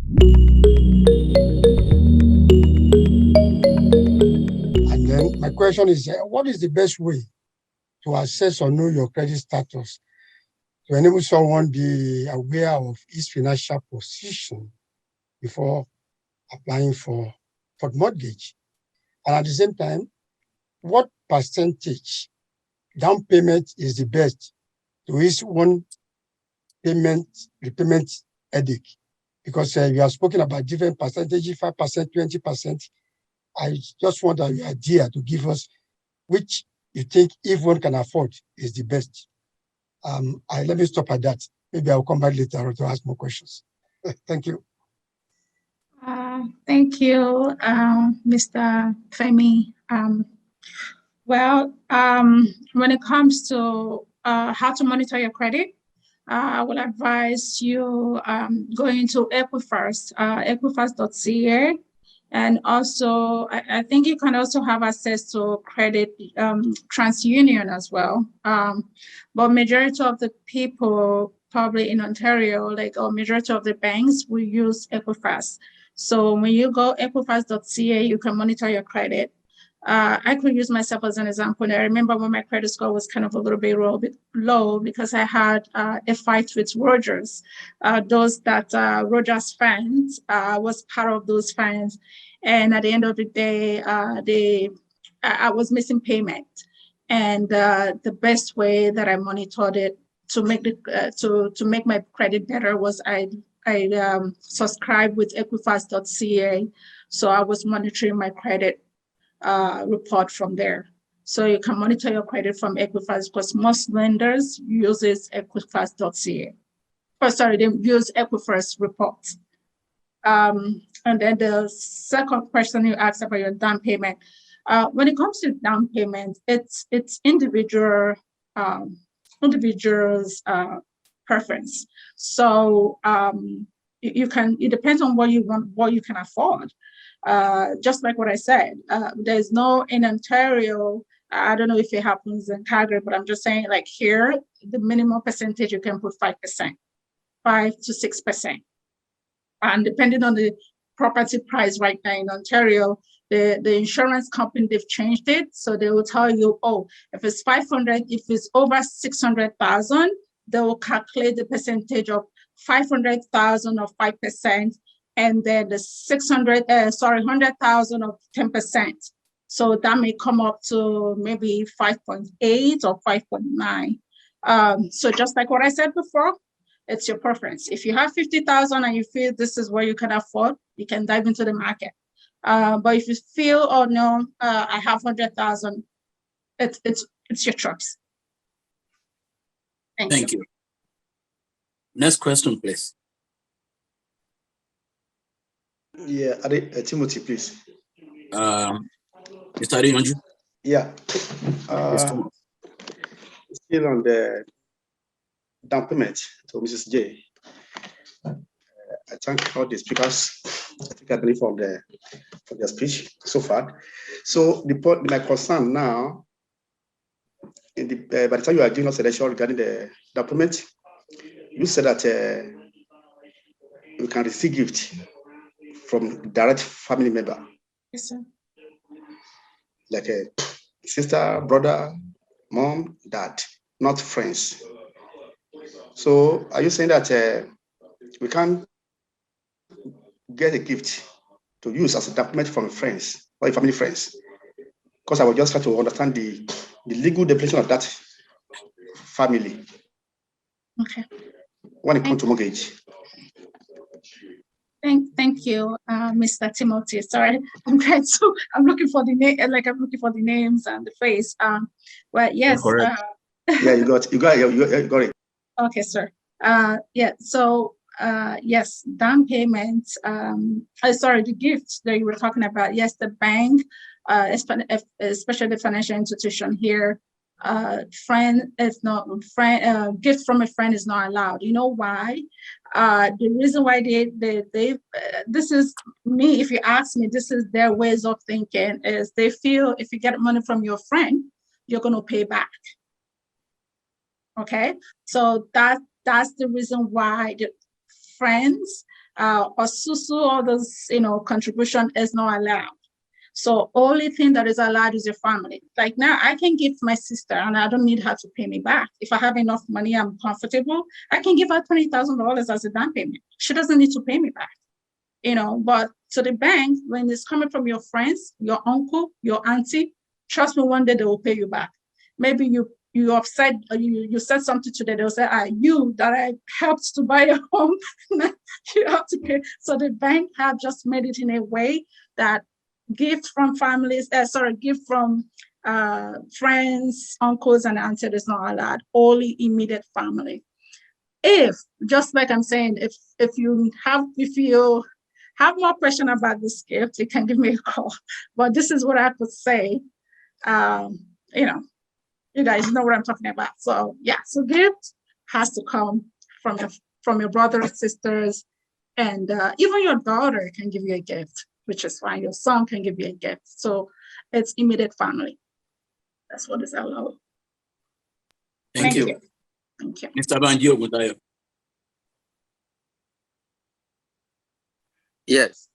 And then my question is, what is the best way to assess or know your credit status to enable someone be aware of his financial position before applying for mortgage? And at the same time, what percentage down payment is the best to ease one repayment headache? Because you have spoken about different percentages, 5%, 20%. I just want your idea to give us which you think, if one can afford, is the best. Let me stop at that. Maybe I'll come back later to ask more questions. Thank you. Thank you, Mr. Femi. When it comes to how to monitor your credit, I will advise you going to Equifax, equifax.ca. And also, I think you can also have access to credit TransUnion as well. But majority of the people probably in Ontario, or majority of the banks will use Equifax. So when you go equifax.ca, you can monitor your credit. I could use myself as an example. And I remember when my credit score was kind of a little bit low because I had a fight with Rogers. Rogers fans was part of those fans. And at the end of the day, I was missing payment. And the best way that I monitored it to make my credit better was I subscribed with Equifax.ca. So I was monitoring my credit report from there. So you can monitor your credit from Equifax because most lenders uses Equifax.ca. They use Equifax reports. And then the second question you asked about your down payment. When it comes to down payment, it's individuals' preference. So it depends on what you want, what you can afford. Just like what I said, there's no in Ontario. I don't know if it happens in Calgary, but I'm just saying, like here, the minimum percentage you can put 5%, 5 to 6%, and depending on the property price right now in Ontario, the insurance company, they've changed it, so they will tell you, oh, if it's 500, if it's over 600,000, they will calculate the percentage of 500,000 of 5%. And then the 100,000 of 10%. So that may come up to maybe 5.8 or 5.9. So just like what I said before, it's your preference. If you have 50,000 and you feel this is what you can afford, you can dive into the market. But if you feel, oh no, I have 100,000, it's your choice. Thank you. Next question, please. Yeah, Timothy, please. Mr. Adeyonju. Yeah. Still on the down payment to Mrs. J. I thank all the speakers. I think I believe from their speech so far. So my concern now, by the time you are doing a selection regarding the down payment, you said that you can receive gift from direct family member. Yes, sir. Like a sister, brother, mom, dad, not friends. So are you saying that we can't get a gift to use as a document from friends or family friends? Because I was just trying to understand the legal definition of that family. Okay. When it comes to mortgage. Thank you, Mr. Timothy. Sorry, I'm looking for the name, I'm looking for the names and the face. Well, yes. Yeah, you got it. Okay, sir. Yeah. So, yes, down payments. The gifts that you were talking about. Yes, the bank, especially the financial institution here. Gift from a friend is not allowed. You know why? The reason why they this is me, if you ask me, this is their ways of thinking, is they feel if you get money from your friend, you're going to pay back. Okay, so that's the reason why the friends or SUSU, all those, contribution is not allowed. So only thing that is allowed is your family. Like now, I can give my sister, and I don't need her to pay me back. If I have enough money, I'm comfortable, I can give her $20,000 as a down payment. She doesn't need to pay me back, But to the bank, when it's coming from your friends, your uncle, your auntie, trust me, one day they will pay you back. Maybe you upset, you said something today, they'll say, you that I helped to buy a home, you have to pay. So the bank have just made it in a way that gift from families, gift from friends, uncles, and aunts is not allowed, only immediate family. If, just like I'm saying, if you have more question about this gift, you can give me a call. But this is what I could say. You guys know what I'm talking about. So yeah, so gift has to come from your brothers, sisters, and even your daughter can give you a gift, which is fine. Your son can give you a gift. So it's immediate family. That's what is allowed. Thank you. Thank you. Mr. Banji Oguntayo. Yes,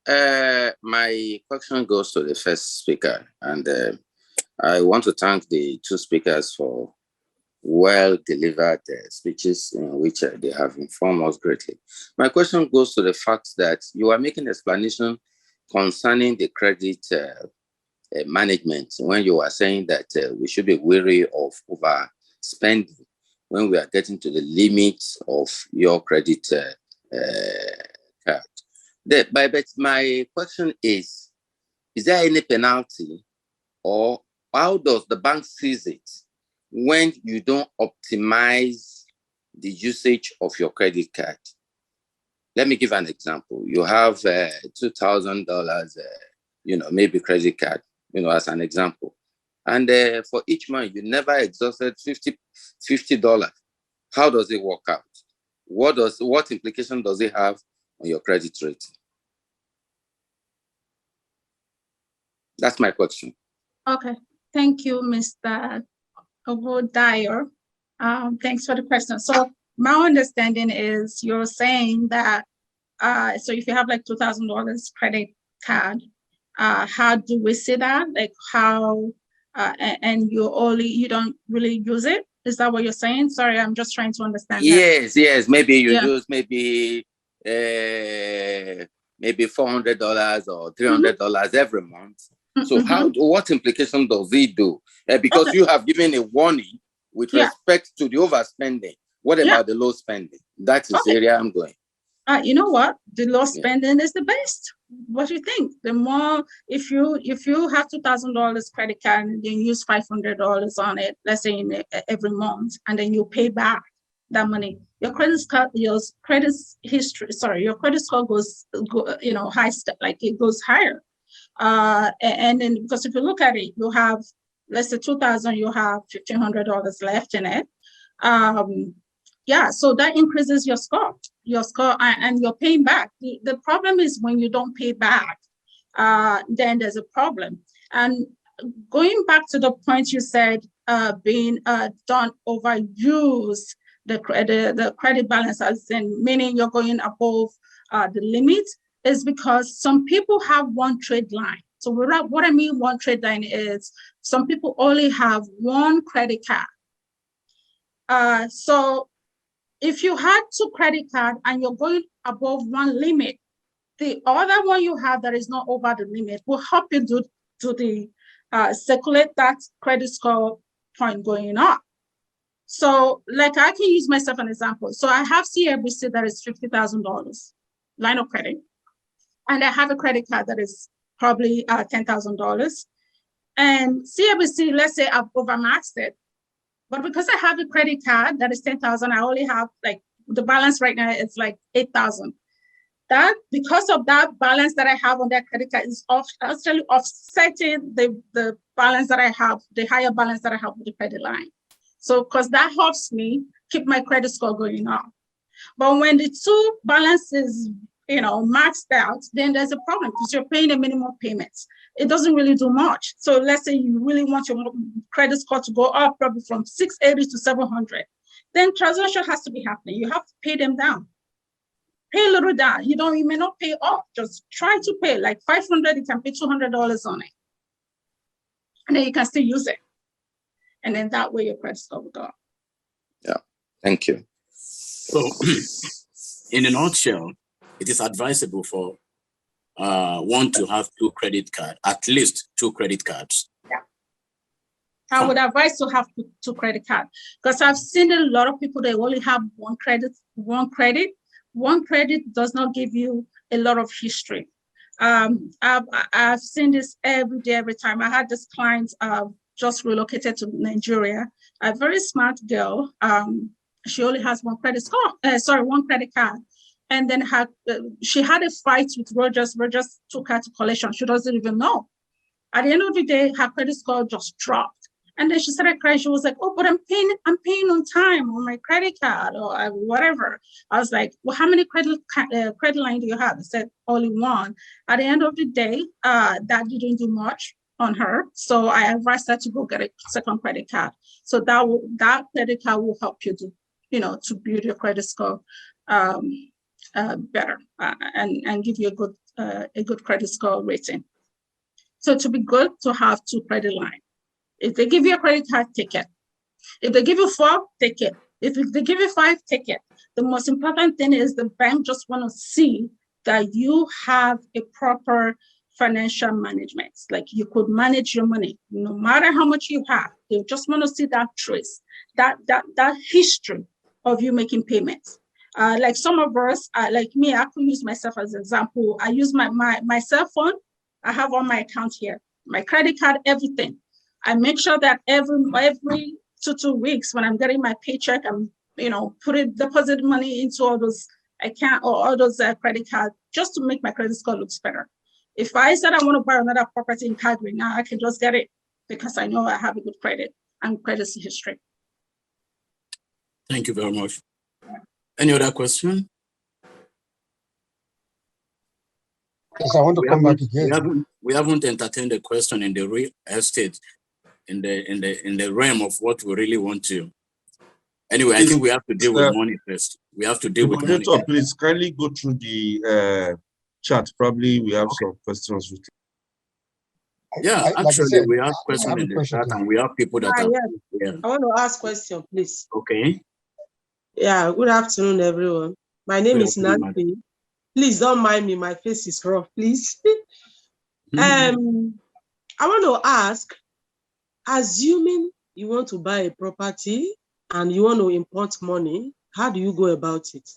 my question goes to the first speaker, and I want to thank the two speakers for well-delivered speeches in which they have informed us greatly. My question goes to the fact that you are making explanation concerning the credit management when you are saying that we should be wary of overspending when we are getting to the limits of your credit card. But my question is there any penalty, or how does the bank sees it when you don't optimize the usage of your credit card? Let me give an example. You have $2,000, maybe credit card, as an example. And for each month, you never exhausted $50. How does it work out? What implication does it have on your credit rating? That's my question. Okay, thank you, Mr. Oguntayo. Thanks for the question. So my understanding is you're saying that, so if you have like $2,000 credit card, how do we see that? Like how, and you don't really use it? Is that what you're saying? Sorry, I'm just trying to understand. Yes, maybe you use maybe $400 or $300 every month. So what implication does it do? Because you have given a warning with respect to the overspending. What about the low spending? That is the area I'm going. You know what? The low spending is the best. What do you think? The more, if you have $2,000 credit card and you use $500 on it, let's say every month, and then you pay back that money, your credit score goes high, like it goes higher. And then because if you look at it, you have, let's say $2,000, you have $1,500 left in it. So that increases your score, and you're paying back. The problem is when you don't pay back, then there's a problem. And going back to the point you said, don't overuse the credit balance, as in meaning you're going above the limit, is because some people have one trade line. So what I mean one trade line is some people only have one credit card. So if you had two credit cards and you're going above one limit, the other one you have that is not over the limit will help you to circulate that credit score point going up. So like I can use myself an example. So I have CIBC that is $50,000 line of credit. And I have a credit card that is probably $10,000. And CIBC, let's say I've overmaxed it. But because I have a credit card that is $10,000, I only have like the balance right now is like $8,000. That because of that balance that I have on that credit card is actually offsetting the balance that I have, the higher balance that I have with the credit line. So because that helps me keep my credit score going up. But when the two balances maxed out, then there's a problem because you're paying a minimum payments. It doesn't really do much. So let's say you really want your credit score to go up probably from 680 to 700, then transaction has to be happening. You have to pay them down. pay a little down. You may not pay off. Just try to pay like $500. You can pay $200 on it, and then you can still use it. And then that way your credit score will go up. Yeah, thank you. So, in a nutshell, it is advisable for one to have two credit cards, at least two credit cards. Yeah. I would advise to have two credit cards, because I've seen a lot of people, they only have one credit. One credit does not give you a lot of history. I've seen this every day, every time. I had this client just relocated to Nigeria, a very smart girl. She only has one credit card. And then she had a fight with Rogers. Rogers took her to collection. She doesn't even know. At the end of the day, her credit score just dropped. And then she started crying. She was like, "Oh, but I'm paying on time on my credit card or whatever." I was like, "Well, how many credit line do you have?" I said, "Only one." At the end of the day, that didn't do much on her. So I advised her to go get a second credit card. So that credit card will help you to build your credit score better and give you a good credit score rating. So to be good, to have two credit lines. If they give you a credit card, take it. If they give you 4, take it. If they give you 5, take it. The most important thing is the bank just want to see that you have a proper financial management. Like you could manage your money, no matter how much you have. They just want to see that trace, that history of you making payments. Like some of us, like me, I could use myself as an example. I use my cell phone. I have all my accounts here, my credit card, everything. I make sure that every 2 weeks when I'm getting my paycheck, I'm deposit money into all those account or all those credit cards just to make my credit score looks better. If I said I want to buy another property in Calgary now, I can just get it because I know I have a good credit and credit history. Thank you very much. Any other question? Yes, I want to come back again. We haven't entertained a question in the real estate, in the realm of what we really want to. Anyway, I think we have to deal with money first. We have to deal with money. Please kindly go through the chat. Probably we have some questions. Yeah, actually, we have questions in the chat, and we have people that are here. I want to ask question, please. Okay. Yeah, good afternoon, everyone. My name is Nancy. Please don't mind me. My face is rough, please. I want to ask, assuming you want to buy a property and you want to import money, how do you go about it?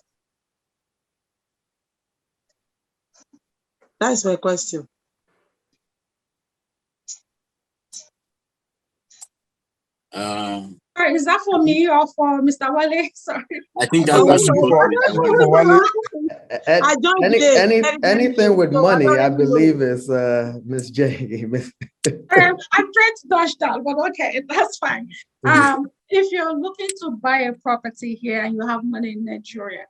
That's my question. Is that for me or for Mr. Wale? Sorry. I think that was anything with money, I believe, is Miss J. I'm trying to dodge that, but okay, that's fine. If you're looking to buy a property here and you have money in Nigeria,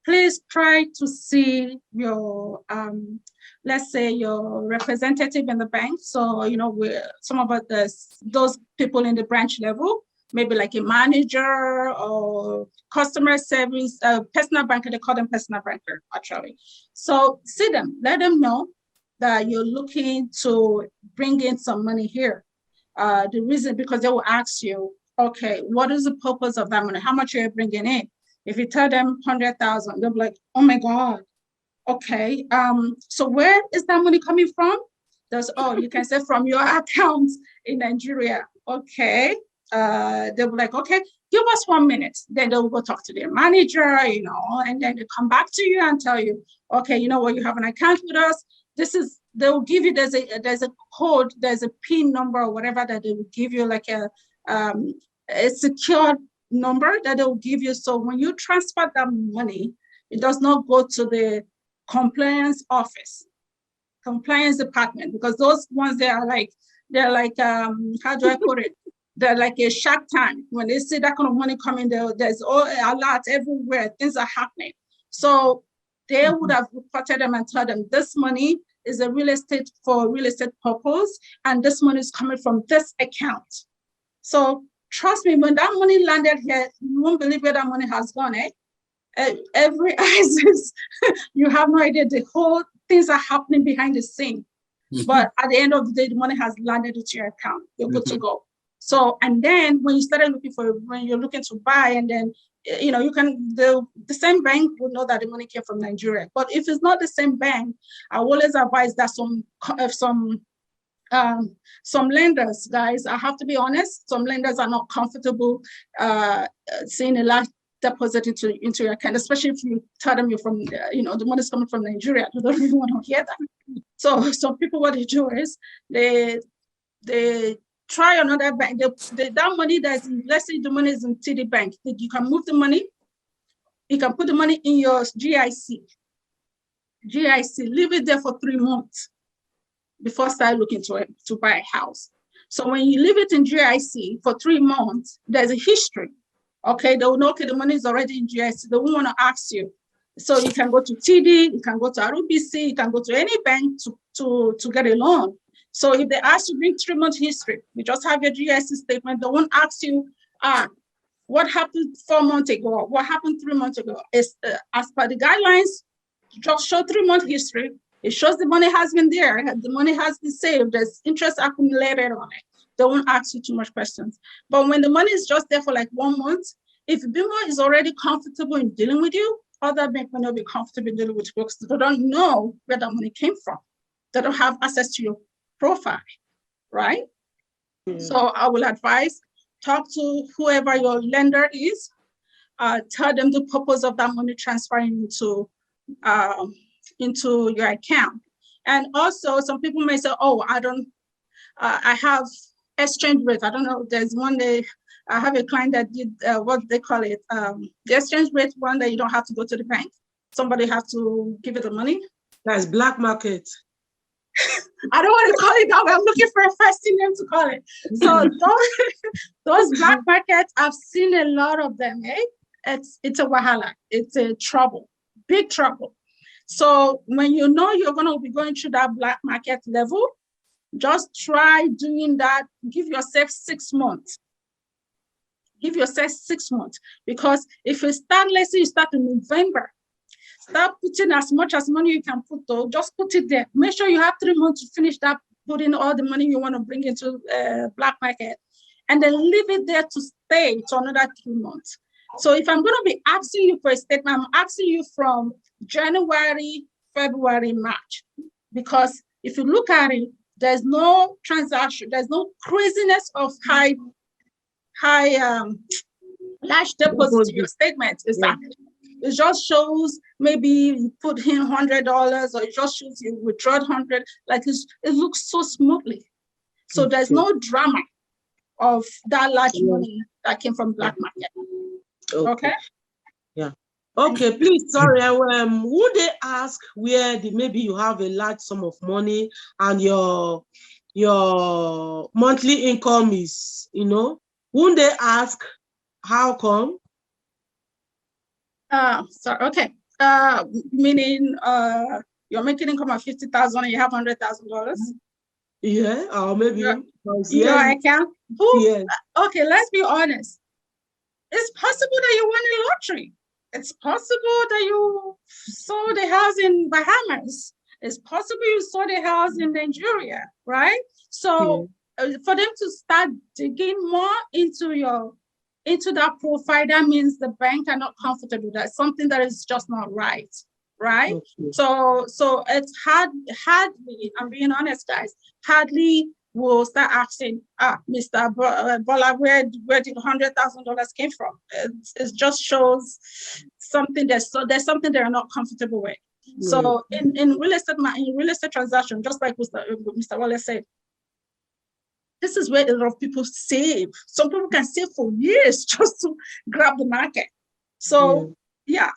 please try to see your, let's say your representative in the bank. So, some of those people in the branch level, maybe like a manager or customer service, personal banker, they call them personal banker, actually. So see them, let them know that you're looking to bring in some money here. The reason, because they will ask you, okay, what is the purpose of that money? How much are you bringing in? If you tell them 100,000, they'll be like, oh my God, okay. So where is that money coming from? You can say from your account in Nigeria. Okay. They'll be like, okay, give us 1 minute. Then they'll go talk to their manager, and then they come back to you and tell you, okay, you know what, you have an account with us. They'll give you, there's a code, there's a PIN number or whatever that they will give you, like a secured number that they will give you. So when you transfer that money, it does not go to the compliance office, compliance department, because those ones, they're like, how do I put it? They're like a Shark Tank. When they see that kind of money coming, there's all alerts everywhere. Things are happening. So they would have reported them and told them this money is a real estate purpose, and this money is coming from this account. So trust me, when that money landed here, you won't believe where that money has gone. every ISIS, you have no idea. The whole things are happening behind the scene. But at the end of the day, the money has landed into your account. You're good to go. So, and then when you started looking when you're looking to buy, and then, you know, you can, the same bank will know that the money came from Nigeria. But if it's not the same bank, I always advise that some lenders, guys, I have to be honest, some lenders are not comfortable seeing a large deposit into your account, especially if you tell them you're from, you know, the money's coming from Nigeria. They don't really want to hear that. So some people, what they do is they try another bank. That money that's in, let's say the money is in TD Bank, you can move the money. You can put the money in your GIC, leave it there for 3 months before start looking to buy a house. So when you leave it in GIC for 3 months, there's a history. Okay, they will know, okay, the money is already in GIC. They won't want to ask you. So you can go to TD, you can go to RBC, you can go to any bank to get a loan. So if they ask you, bring 3 months history, you just have your GIC statement. They won't ask you, what happened 4 months ago? What happened 3 months ago? It's, as per the guidelines, just show 3 month history. It shows the money has been there. The money has been saved. There's interest accumulated on it. They won't ask you too much questions. But when the money is just there for like 1 month, if BMO is already comfortable in dealing with you, other banks may not be comfortable in dealing with you because they don't know where that money came from. They don't have access to your profile, right? So I will advise, talk to whoever your lender is, tell them the purpose of that money transferring into your account. And also some people may say, oh, I have exchange rate. I don't know, there's one day, I have a client that did what they call it, the exchange rate one that you don't have to go to the bank. Somebody has to give it the money. That's black market. I don't want to call it that way. I'm looking for a fancy name to call it. So those black markets, I've seen a lot of them. It's a wahala. It's a trouble, big trouble. So when you know you're going to be going through that black market level, just try doing that. Give yourself 6 months. Give yourself 6 months, because if you start, let's say you start in November, start putting as much as money you can put, though, just put it there. Make sure you have 3 months to finish that, put in all the money you want to bring into black market, and then leave it there to stay to another 3 months. So if I'm going to be asking you for a statement, I'm asking you from January, February, March, because if you look at it, there's no transaction, there's no craziness of large deposit to your statement. Exactly. Yeah. It just shows maybe you put in $100, or it just shows you withdraw 100. Like it looks so smoothly. So there's no drama of that large money that came from black market. Okay. Yeah. Okay, please, sorry, would they ask where maybe you have a large sum of money and your monthly income is, wouldn't they ask how come? Sorry, okay. Meaning you're making income of 50,000 and you have $100,000? Yeah, or maybe your account? Yes. Okay, let's be honest. It's possible that you won a lottery. It's possible that you sold a house in Bahamas. It's possible you sold a house in Nigeria, right? So for them to start digging more into that profile, that means the bank are not comfortable. That's something that is just not right, right? Okay. So it's hardly, I'm being honest, guys, hardly will start asking, Mr. Bola, where did $100,000 came from? It just shows something there's something they're not comfortable with. Mm. So in real estate transaction, just like Mr. Wallace said, this is where a lot of people save. Some people can save for years just to grab the market. So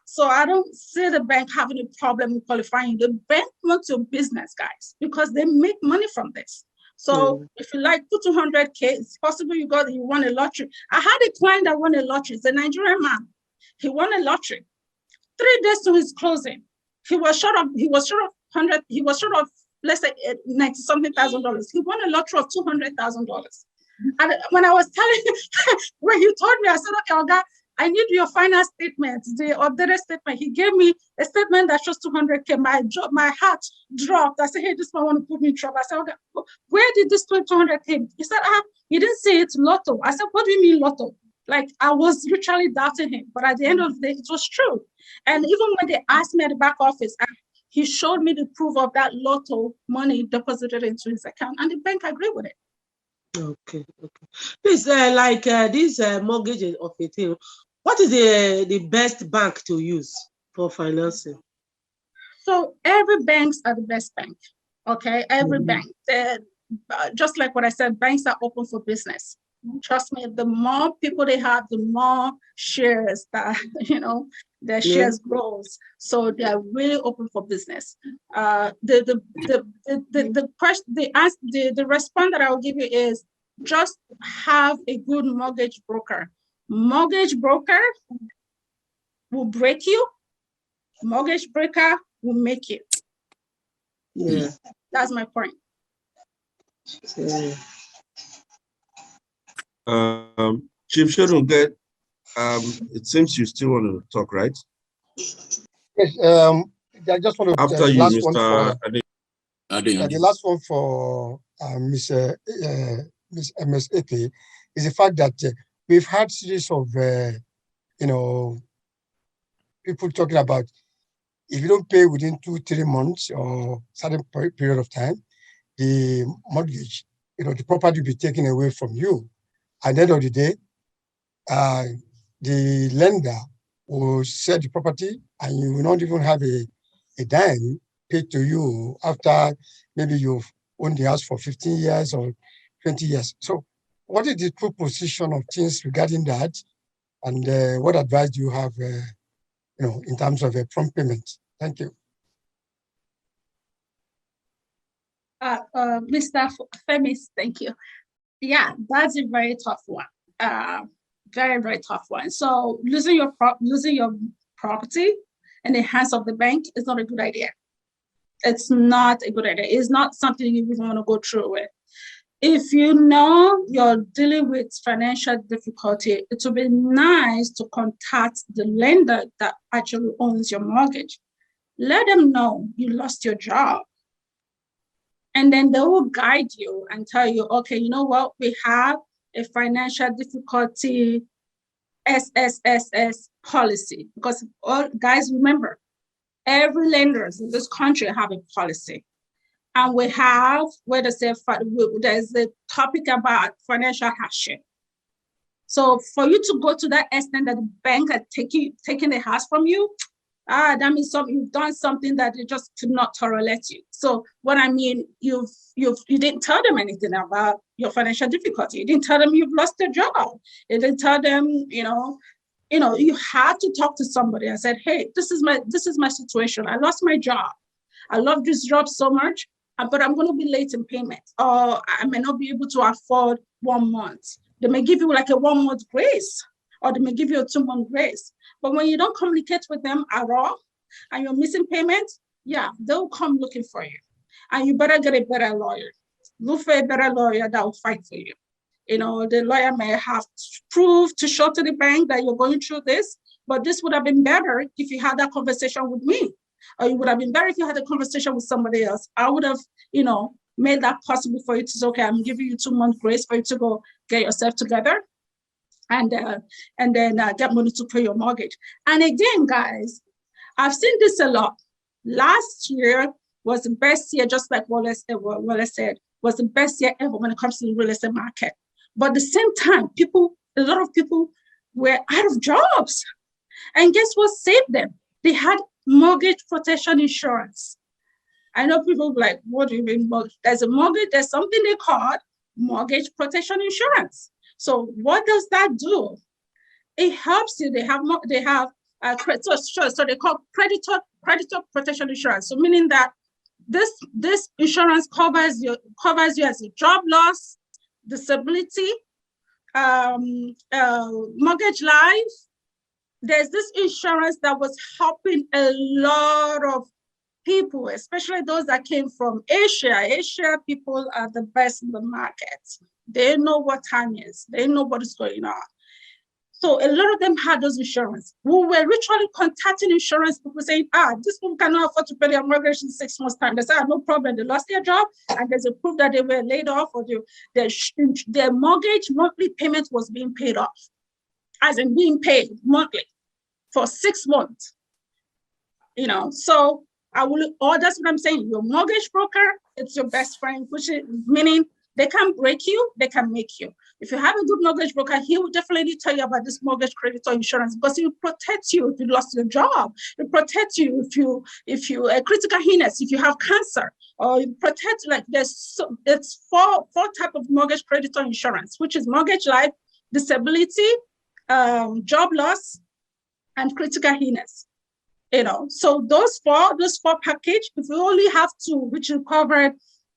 so I don't see the bank having a problem qualifying. The bank wants your business, guys, because they make money from this. So if you like put 200K, it's possible you won a lottery. I had a client that won a lottery. It's a Nigerian man. He won a lottery. 3 days to his closing, he was short of let's say $90-something thousand. He won a lottery of $200,000. And when I was telling when he told me, I said, okay, Oga, I need your final statement, the updated statement. He gave me a statement that shows 200K. My heart dropped. I said, hey, this man want to put me in trouble. I said, okay, where did this 200K? He said, you didn't say it's lotto. I said, what do you mean lotto? Like, I was literally doubting him. But at the end of the day, it was true. And even when they asked me at the back office, he showed me the proof of that lotto money deposited into his account, and the bank agreed with it. Okay. Please, this mortgage of 18, what is the best bank to use for financing? So every banks are the best bank, okay? Every bank. Just like what I said, banks are open for business. Trust me, the more people they have, the more shares that, their shares grows. So they are really open for business. The response that I will give you is just have a good mortgage broker. Mortgage broker will break you. Mortgage broker will make you. Yeah. That's my point. Chief Shodunkeh, it seems you still want to talk, right? Yes, I just want to after you, Mr. The last one for Miss MS Eke is the fact that we've had series of people talking about if you don't pay within 2-3 months or certain period of time, the mortgage, the property will be taken away from you. At the end of the day, the lender will sell the property and you will not even have a dime paid to you after maybe you've owned the house for 15 years or 20 years. So what is the true position of things regarding that? And what advice do you have, in terms of a prompt payment? Thank you. Mr. Femis, thank you. Yeah, that's a very tough one. Very, very tough one. So losing your property in the hands of the bank is not a good idea. It's not a good idea. It's not something you even want to go through with. If you know you're dealing with financial difficulty, it would be nice to contact the lender that actually owns your mortgage. Let them know you lost your job. And then they will guide you and tell you, okay, you know what? We have a financial difficulty SSSS policy. Because guys, remember, every lenders in this country have a policy. And we have, there's a topic about financial hardship. So for you to go to that extent that the bank are taking the house from you, that means you've done something that they just could not tolerate you. So what I mean, you didn't tell them anything about your financial difficulty. You didn't tell them you've lost your job. You didn't tell them, you had to talk to somebody and said, hey, this is my situation. I lost my job. I love this job so much, but I'm going to be late in payment, or I may not be able to afford 1 month. They may give you like a 1 month grace, or they may give you a 2-month grace. But when you don't communicate with them at all, and you're missing payment, yeah, they'll come looking for you. And you better get a better lawyer. Look for a better lawyer that will fight for you. The lawyer may have proof to show to the bank that you're going through this, but this would have been better if you had that conversation with me. Or it would have been better if you had a conversation with somebody else. I would have, made that possible for you to say, okay, I'm giving you 2 month grace for you to go get yourself together and then get money to pay your mortgage. And again, guys, I've seen this a lot. Last year was the best year, just like Wallace said, was the best year ever when it comes to the real estate market. But at the same time, a lot of people were out of jobs. And guess what saved them? They had mortgage protection insurance. I know people like, what do you mean? There's something they call mortgage protection insurance. So what does that do? It helps you. They have so they call creditor protection insurance. So meaning that this insurance covers you as a job loss, disability, mortgage life. There's this insurance that was helping a lot of people, especially those that came from Asia. Asia people are the best in the market. They know what time is. They know what is going on. So a lot of them had those insurance. We were literally contacting insurance people saying, this people cannot afford to pay their mortgage in 6 months' time. They said, no problem. They lost their job, and there's a proof that they were laid off, or their mortgage monthly payment was being paid off, as in being paid monthly for 6 months. So that's what I'm saying. Your mortgage broker, it's your best friend, which is meaning they can break you, they can make you. If you have a good mortgage broker, he will definitely tell you about this mortgage creditor insurance, because it will protect you if you lost your job. It will protect you if you critical illness, if you have cancer, or it protects, like it's four type of mortgage creditor insurance, which is mortgage life, disability, job loss, and critical illness. So those four package, if you only have two, which will cover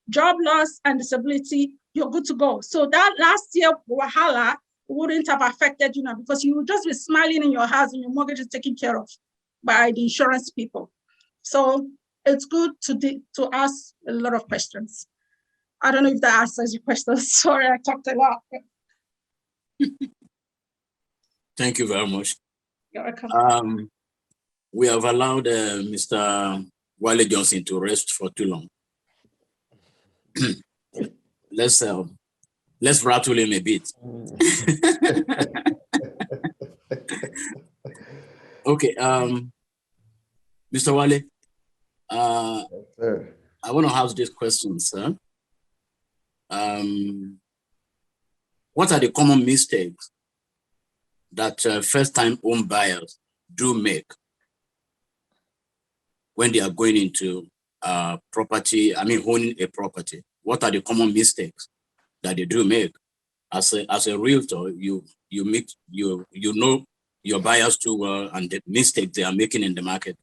job loss and disability, you're good to go. So that last year wahala wouldn't have affected you now, because you would just be smiling in your house and your mortgage is taken care of by the insurance people. So it's good to ask a lot of questions. I don't know if that answers your question. Sorry, I talked a lot. Thank you very much. You're welcome. We have allowed Mr. Wale Johnson to rest for too long. Let's rattle him a bit. Okay, Mr. Wale, I want to ask this question, sir. What are the common mistakes that first-time home buyers do make when they are going into owning a property? What are the common mistakes that they do make? As a realtor, you know your buyers too well, and the mistakes they are making in the market.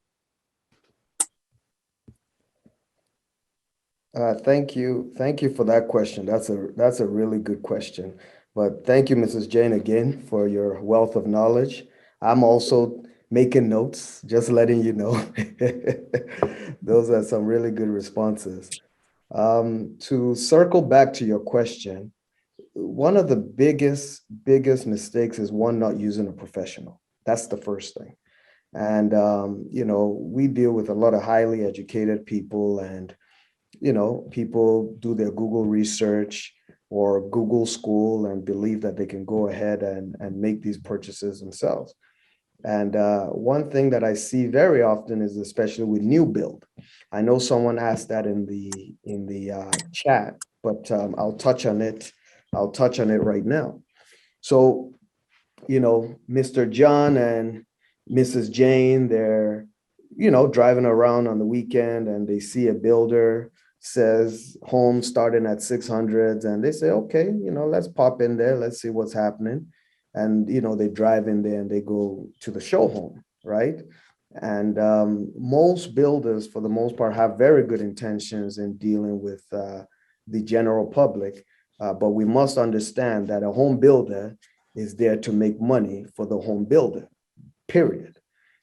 Thank you for that question. That's a really good question. But thank you, Mrs. Jane, again for your wealth of knowledge. I'm also making notes, just letting you know. Those are some really good responses. To circle back to your question, one of the biggest mistakes is not using a professional. That's the first thing. And, we deal with a lot of highly educated people, and, people do their Google research or Google school and believe that they can go ahead and make these purchases themselves. And one thing that I see very often is, especially with new build, I know someone asked that in the chat, but I'll touch on it right now. So, Mr. John and Mrs. Jane, they're, driving around on the weekend and they see a builder says home starting at 600s, and they say, okay, let's pop in there, let's see what's happening. And, they drive in there and they go to the show home, right? And most builders, for the most part, have very good intentions in dealing with the general public. But we must understand that a home builder is there to make money for the home builder, period.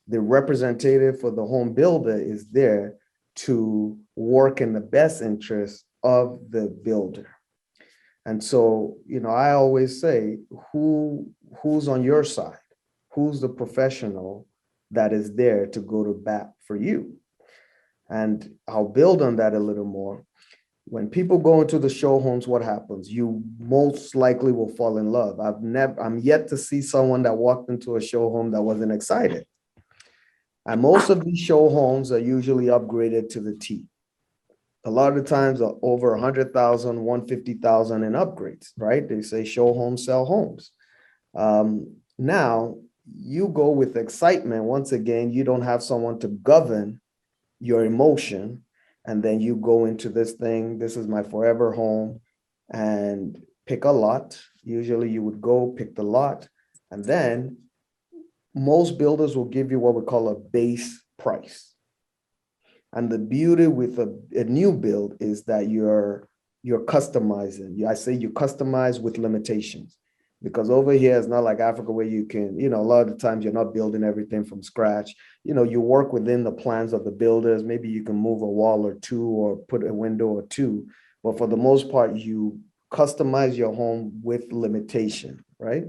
The representative for the home builder is there to work in the best interest of the builder. And so, I always say, who's on your side? Who's the professional that is there to go to bat for you? And I'll build on that a little more. When people go into the show homes, what happens? You most likely will fall in love. I'm yet to see someone that walked into a show home that wasn't excited. And most of these show homes are usually upgraded to the T. A lot of the times are over 100,000, 150,000 in upgrades, right? They say show homes, sell homes. Now you go with excitement. Once again, you don't have someone to govern your emotion. And then you go into this thing, this is my forever home, and pick a lot. Usually you would go pick the lot. And then most builders will give you what we call a base price. And the beauty with a new build is that you're customizing. I say you customize with limitations, because over here it's not like Africa where you can, a lot of the times you're not building everything from scratch. You work within the plans of the builders. Maybe you can move a wall or two or put a window or two, but for the most part, you customize your home with limitation, right?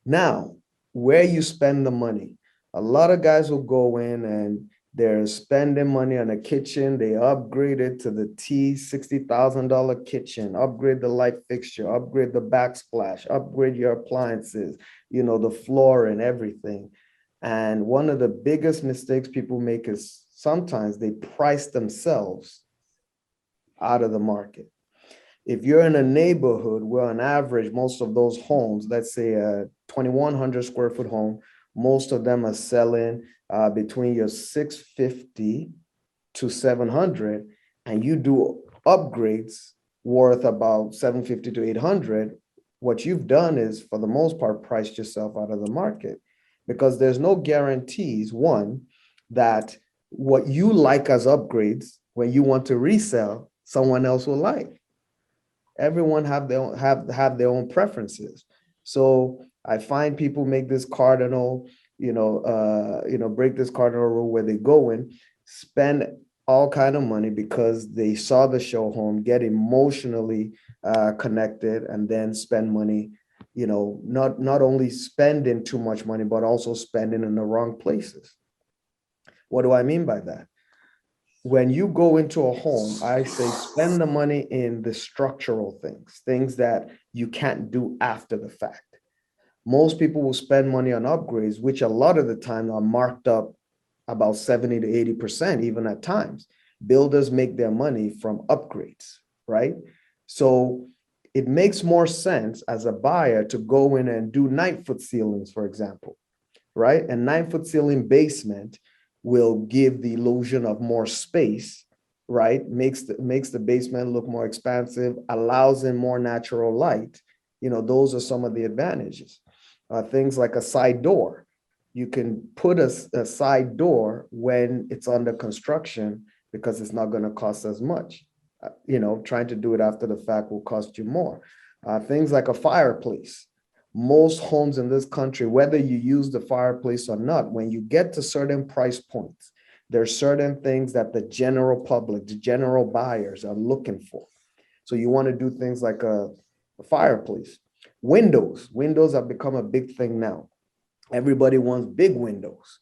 Now, where you spend the money, a lot of guys will go in and they're spending money on a kitchen. They upgrade it to the $60,000 kitchen, upgrade the light fixture, upgrade the backsplash, upgrade your appliances, the floor and everything. And one of the biggest mistakes people make is sometimes they price themselves out of the market. If you're in a neighborhood where on average, most of those homes, let's say a 2,100 square foot home, most of them are selling between your 650 to 700, and you do upgrades worth about 750 to 800, what you've done is, for the most part, priced yourself out of the market, because there's no guarantees, one, that what you like as upgrades, when you want to resell, someone else will like. Everyone have their own preferences. So I find people make this cardinal, break this cardinal rule where they go in, spend all kind of money because they saw the show home, get emotionally connected, and then spend money, not only spending too much money, but also spending in the wrong places. What do I mean by that? When you go into a home, I say spend the money in the structural things that you can't do after the fact. Most people will spend money on upgrades, which a lot of the time are marked up about 70 to 80%, even at times. Builders make their money from upgrades, right? So it makes more sense as a buyer to go in and do 9-foot ceilings, for example, right? A 9-foot ceiling basement will give the illusion of more space, right? Makes the basement look more expansive, allows in more natural light. Those are some of the advantages. Things like a side door. You can put a side door when it's under construction because it's not going to cost as much. Trying to do it after the fact will cost you more. Things like a fireplace. Most homes in this country, whether you use the fireplace or not, when you get to certain price points, there are certain things that the general public, the general buyers are looking for. So you want to do things like a fireplace. Windows have become a big thing now. Everybody wants big windows.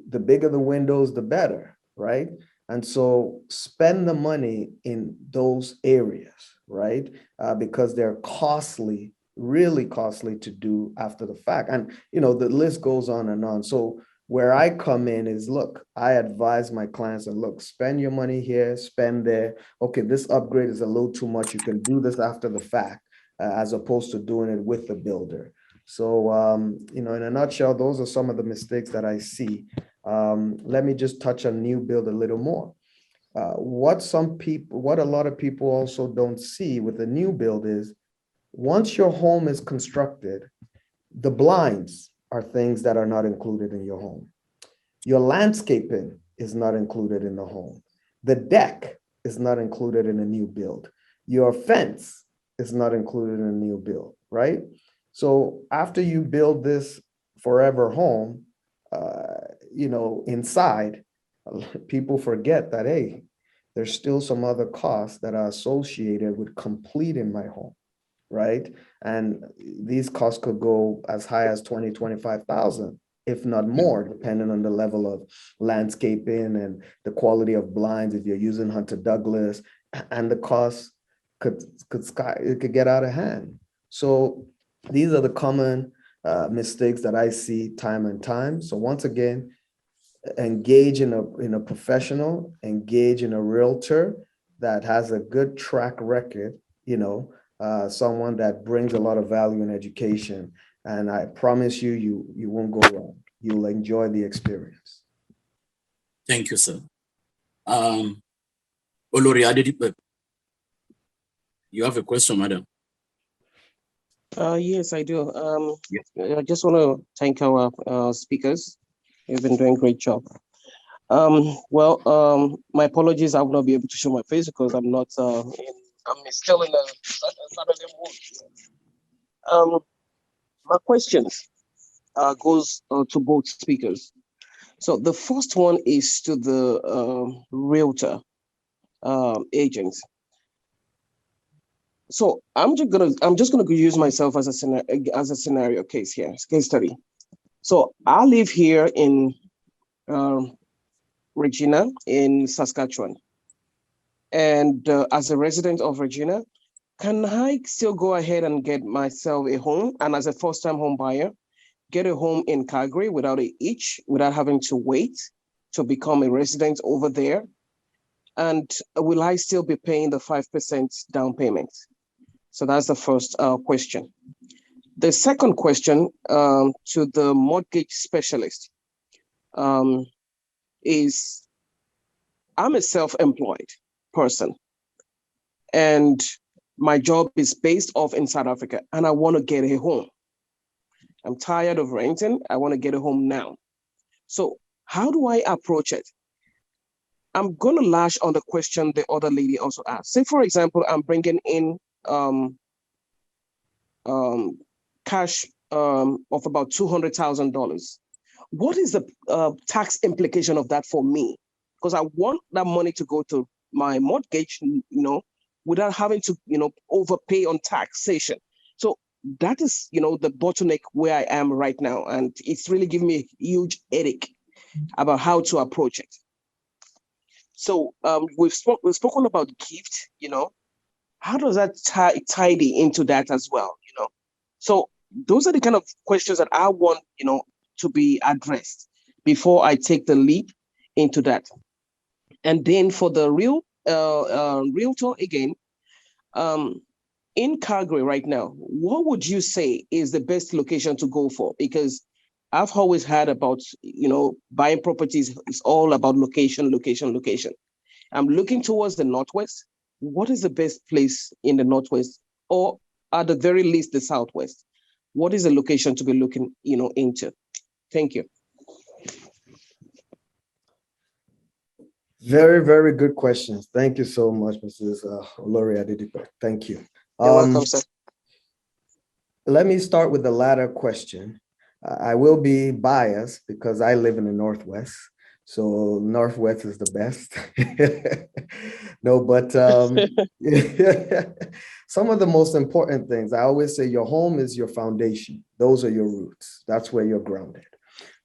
The bigger the windows, the better, right? And so spend the money in those areas, right? Because they're costly, really costly to do after the fact. And, the list goes on and on. So where I come in is, look, I advise my clients and look, spend your money here, spend there. Okay, this upgrade is a little too much. You can do this after the fact, as opposed to doing it with the builder. So, in a nutshell, those are some of the mistakes that I see. Let me just touch on new build a little more. What a lot of people also don't see with the new build is, once your home is constructed, the blinds are things that are not included in your home. Your landscaping is not included in the home. The deck is not included in a new build. Your fence is not included in a new build, right? So after you build this forever home, inside, people forget that, hey, there's still some other costs that are associated with completing my home, right? And these costs could go as high as 20, 25,000, if not more, depending on the level of landscaping and the quality of blinds, if you're using Hunter Douglas, and the costs could get out of hand. So these are the common mistakes that I see time and time. So once again, engage in a professional, engage in a realtor that has a good track record, someone that brings a lot of value in education. And I promise you won't go wrong. You'll enjoy the experience. Thank you, sir. Olori Adedipe, you have a question, madam? Yes, I do. Yes. I just want to thank our speakers. You've been doing a great job. My apologies, I will not be able to show my face because I'm not I'm still in a Saturday mood. My questions goes to both speakers. So the first one is to the realtor agents. So I'm just gonna use myself as a scenario case here, case study. So I live here in Regina in Saskatchewan, and as a resident of Regina, can I still go ahead and get myself a home, and as a first-time home buyer, get a home in Calgary without a hitch, without having to wait to become a resident over there? And will I still be paying the 5% down payment? So that's the first question. The second question to the mortgage specialist is, I'm a self-employed person and my job is based off in South Africa and I want to get a home. I'm tired of renting. I want to get a home now. So how do I approach it? I'm going to lash on the question the other lady also asked. Say, for example, I'm bringing in cash of about $200,000. What is the tax implication of that for me? Because I want that money to go to my mortgage, without having to, overpay on taxation. So that is, the bottleneck where I am right now. And it's really giving me a huge headache about how to approach it. So we've spoken about gift, how does that tidy into that as well, So those are the kind of questions that I want, to be addressed before I take the leap into that. And then for the realtor again, in Calgary right now, what would you say is the best location to go for? Because I've always heard about, buying properties is all about location, location, location. I'm looking towards the Northwest. What is the best place in the Northwest, or at the very least the Southwest? What is the location to be looking, into? Thank you. Very, very good questions. Thank you so much, Mrs. Olori Adedipe. Thank you. You're welcome, sir. Let me start with the latter question. I will be biased because I live in the Northwest. So Northwest is the best. No, but some of the most important things, I always say your home is your foundation. Those are your roots. That's where you're grounded.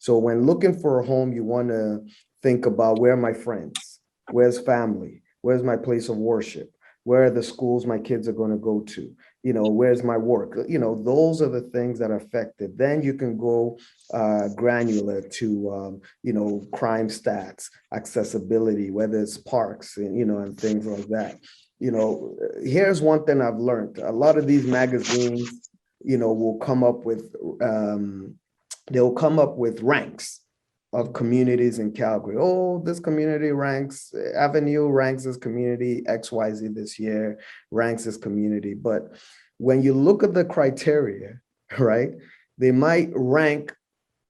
So when looking for a home, you want to think about, where are my friends? Where's family? Where's my place of worship? Where are the schools my kids are going to go to? Where's my work? Those are the things that are affected. Then you can go granular to, crime stats, accessibility, whether it's parks and things like that. Here's one thing I've learned. A lot of these magazines, will come up with, they'll come up with ranks of communities in Calgary. Oh, this community ranks, Avenue ranks this community, XYZ this year ranks this community. But when you look at the criteria, right, they might rank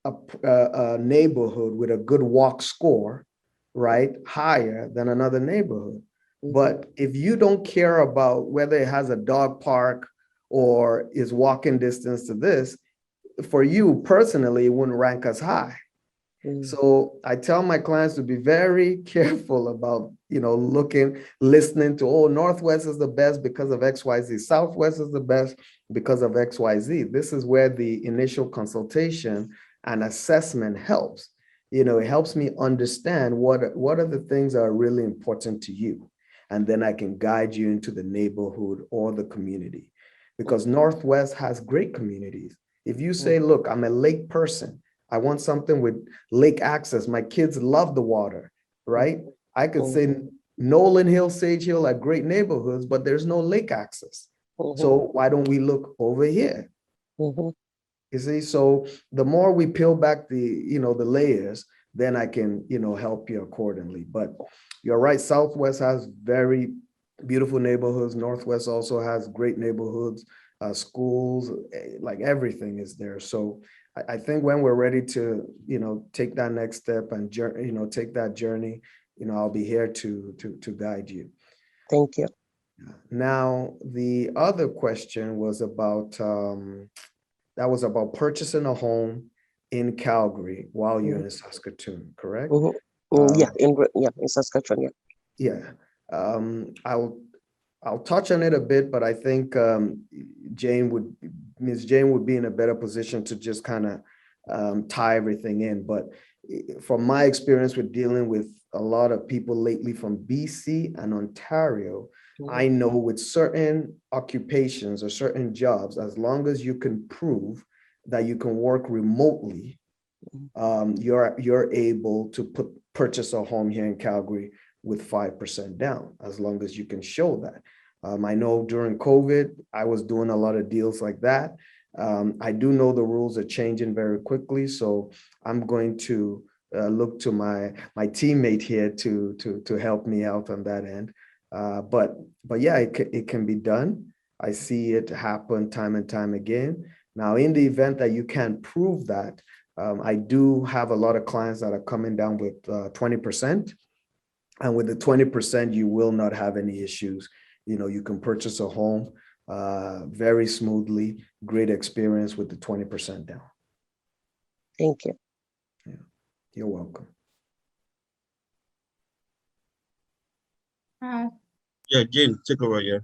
a neighborhood with a good walk score, right, higher than another neighborhood. But if you don't care about whether it has a dog park or is walking distance to this, for you personally, it wouldn't rank as high. So I tell my clients to be very careful about, listening to, Northwest is the best because of XYZ. Southwest is the best because of XYZ. This is where the initial consultation and assessment helps. It helps me understand what are the things that are really important to you. And then I can guide you into the neighborhood or the community, because Northwest has great communities. If you say, look, I'm a lake person, I want something with lake access. My kids love the water, right? I could say Nolan Hill, Sage Hill are great neighborhoods, but there's no lake access. So why don't we look over here? You see, so the more we peel back the layers, then I can, help you accordingly. But you're right, Southwest has very beautiful neighborhoods. Northwest also has great neighborhoods, schools, like everything is there. So I think when we're ready to, take that next step and take that journey, I'll be here to guide you. Thank you. Now, the other question was about, that was about purchasing a home in Calgary while you're in Saskatoon, correct? Yeah, in Saskatchewan, yeah. Yeah. I'll touch on it a bit, but I think Ms. Jane would be in a better position to just kind of tie everything in. But from my experience with dealing with a lot of people lately from BC and Ontario, I know with certain occupations or certain jobs, as long as you can prove that you can work remotely, you're able to purchase a home here in Calgary with 5% down, as long as you can show that. I know during COVID, I was doing a lot of deals like that. I do know the rules are changing very quickly, so I'm going to look to my teammate here to help me out on that end. But yeah, it can be done. I see it happen time and time again. Now, in the event that you can't prove that, I do have a lot of clients that are coming down with 20%. And with the 20%, you will not have any issues. You know, you can purchase a home very smoothly, great experience with the 20% down. Thank you. Yeah, you're welcome. Yeah, Jane, take over. Yeah.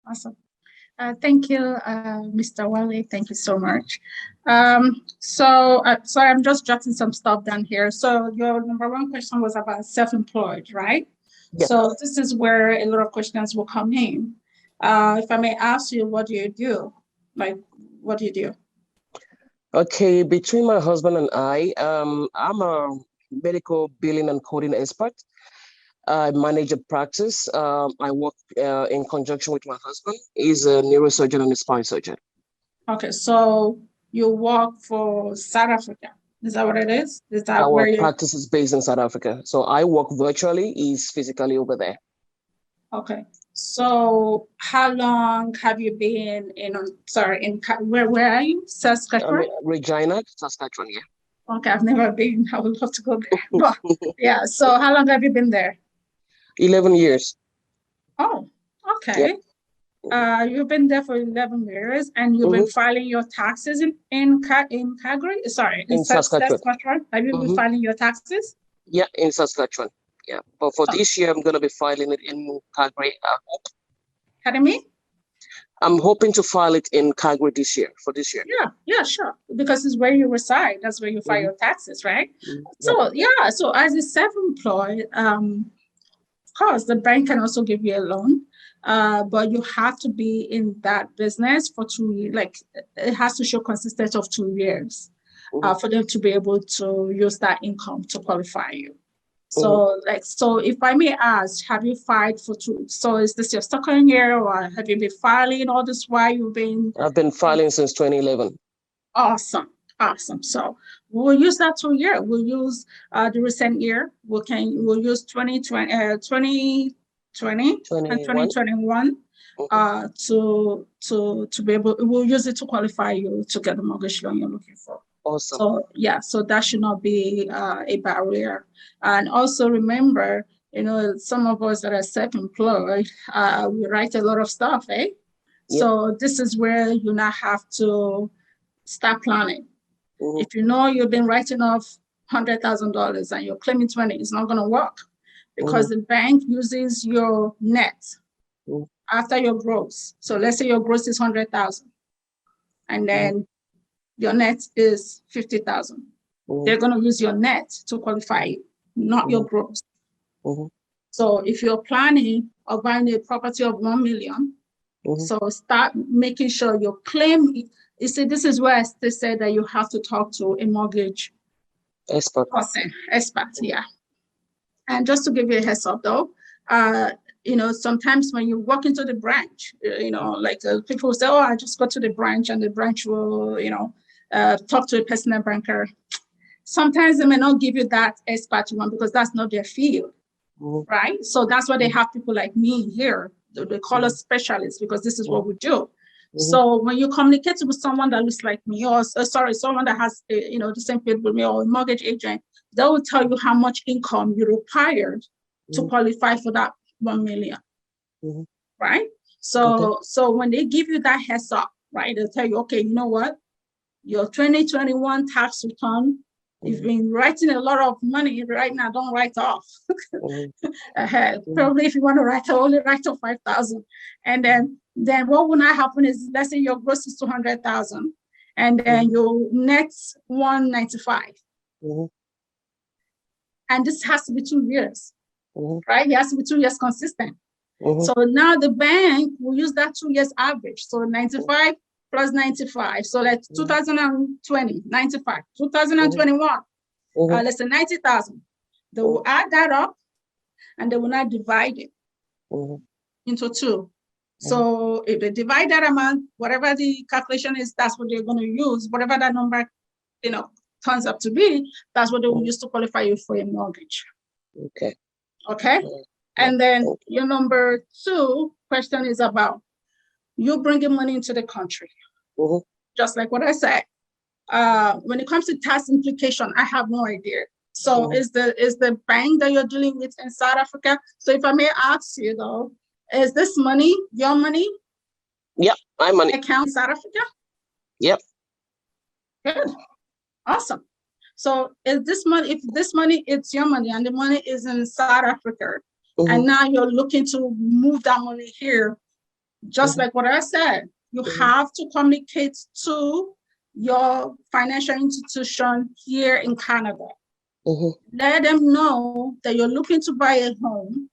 Awesome. Thank you, Mr. Wale. Thank you so much. So I'm just jotting some stuff down here. So your number one question was about self-employed, right? Yes. So this is where a lot of questions will come in. If I may ask you, what do you do? Like, what do you do? Okay, between my husband and I, I'm a medical billing and coding expert. I manage a practice. I work in conjunction with my husband. He's a neurosurgeon and a spine surgeon. Okay, so you work for South Africa. Is that what it is? Is that Our where you? practice is based in South Africa. So I work virtually. He's physically over there. Okay. So how long have you been where are you? Saskatchewan? Regina, Saskatchewan, yeah. Okay, I've never been. I would love to go there. But, yeah, so how long have you been there? 11 years. Oh, okay. Yep. You've been there for 11 years and you've been filing your taxes in Calgary? Sorry, in Saskatchewan. Have you been filing your taxes? Yeah, in Saskatchewan. Yeah, but for this year, I'm going to be filing it in Calgary. Pardon me? I'm hoping to file it in Calgary this year, for this year. Yeah, sure. Because it's where you reside. That's where you file your taxes, right? So, yeah, so as a self-employed, of course, the bank can also give you a loan, but you have to be in that business for 2 years. Like, it has to show consistency of 2 years for them to be able to use that income to qualify you. So, so if I may ask, have you filed for so is this your second year or have you been filing all this while you've been? I've been filing since 2011. Awesome. So we'll use that 2 year. We'll use the recent year. We'll use 2020 and 2021 to be able. We'll use it to qualify you to get the mortgage loan you're looking for. Awesome. So yeah, so that should not be a barrier. And also remember, some of us that are self-employed, we write a lot of stuff, eh? Yep. So this is where you now have to start planning. If you know you've been writing off $100,000 and you're claiming 20, it's not going to work because the bank uses your net after your gross. So let's say your gross is 100,000, and then your net is 50,000. They're going to use your net to qualify you, not your gross. So if you're planning of buying a property of 1 million, so start making sure your claim. You see, this is where they say that you have to talk to a mortgage expert. Yeah. And just to give you a heads up, though, sometimes when you walk into the branch, people will say, "Oh, I just go to the branch," and the branch will, talk to a personal banker. Sometimes they may not give you that expert one because that's not their field, right? So that's why they have people like me here. They call us specialists because this is what we do. So when you communicate with someone that looks like me, or someone that has the same field with me, or a mortgage agent, they will tell you how much income you require to qualify for that 1 million, right? So when they give you that heads up, right, they'll tell you, okay, you know what, your 2021 tax return You've been writing a lot of money right now, don't write off ahead. Probably if you want to write, only write off 5,000. And then what will not happen is, let's say your gross is 200,000 and then your net 195. And this has to be 2 years, right? It has to be 2 years consistent. So now the bank will use that 2 years average. So 95 plus 95. So that's 2020, 95, 2021, let's say 90,000. They will add that up and they will not divide it into 2. So if they divide that amount, whatever the calculation is, that's what they're going to use. Whatever that number, turns up to be, that's what they will use to qualify you for a mortgage. Okay. And then your number 2 question is about you bringing money into the country. Just like what I said, when it comes to tax implication, I have no idea. So is the bank that you're dealing with in South Africa? So if I may ask you though, is this money your money? Yep, my money. Account in South Africa? Yep. Good. Awesome. So is this money, if this money, it's your money and the money is in South Africa, and now you're looking to move that money here, just like what I said, you have to communicate to your financial institution here in Canada. Let them know that you're looking to buy a home.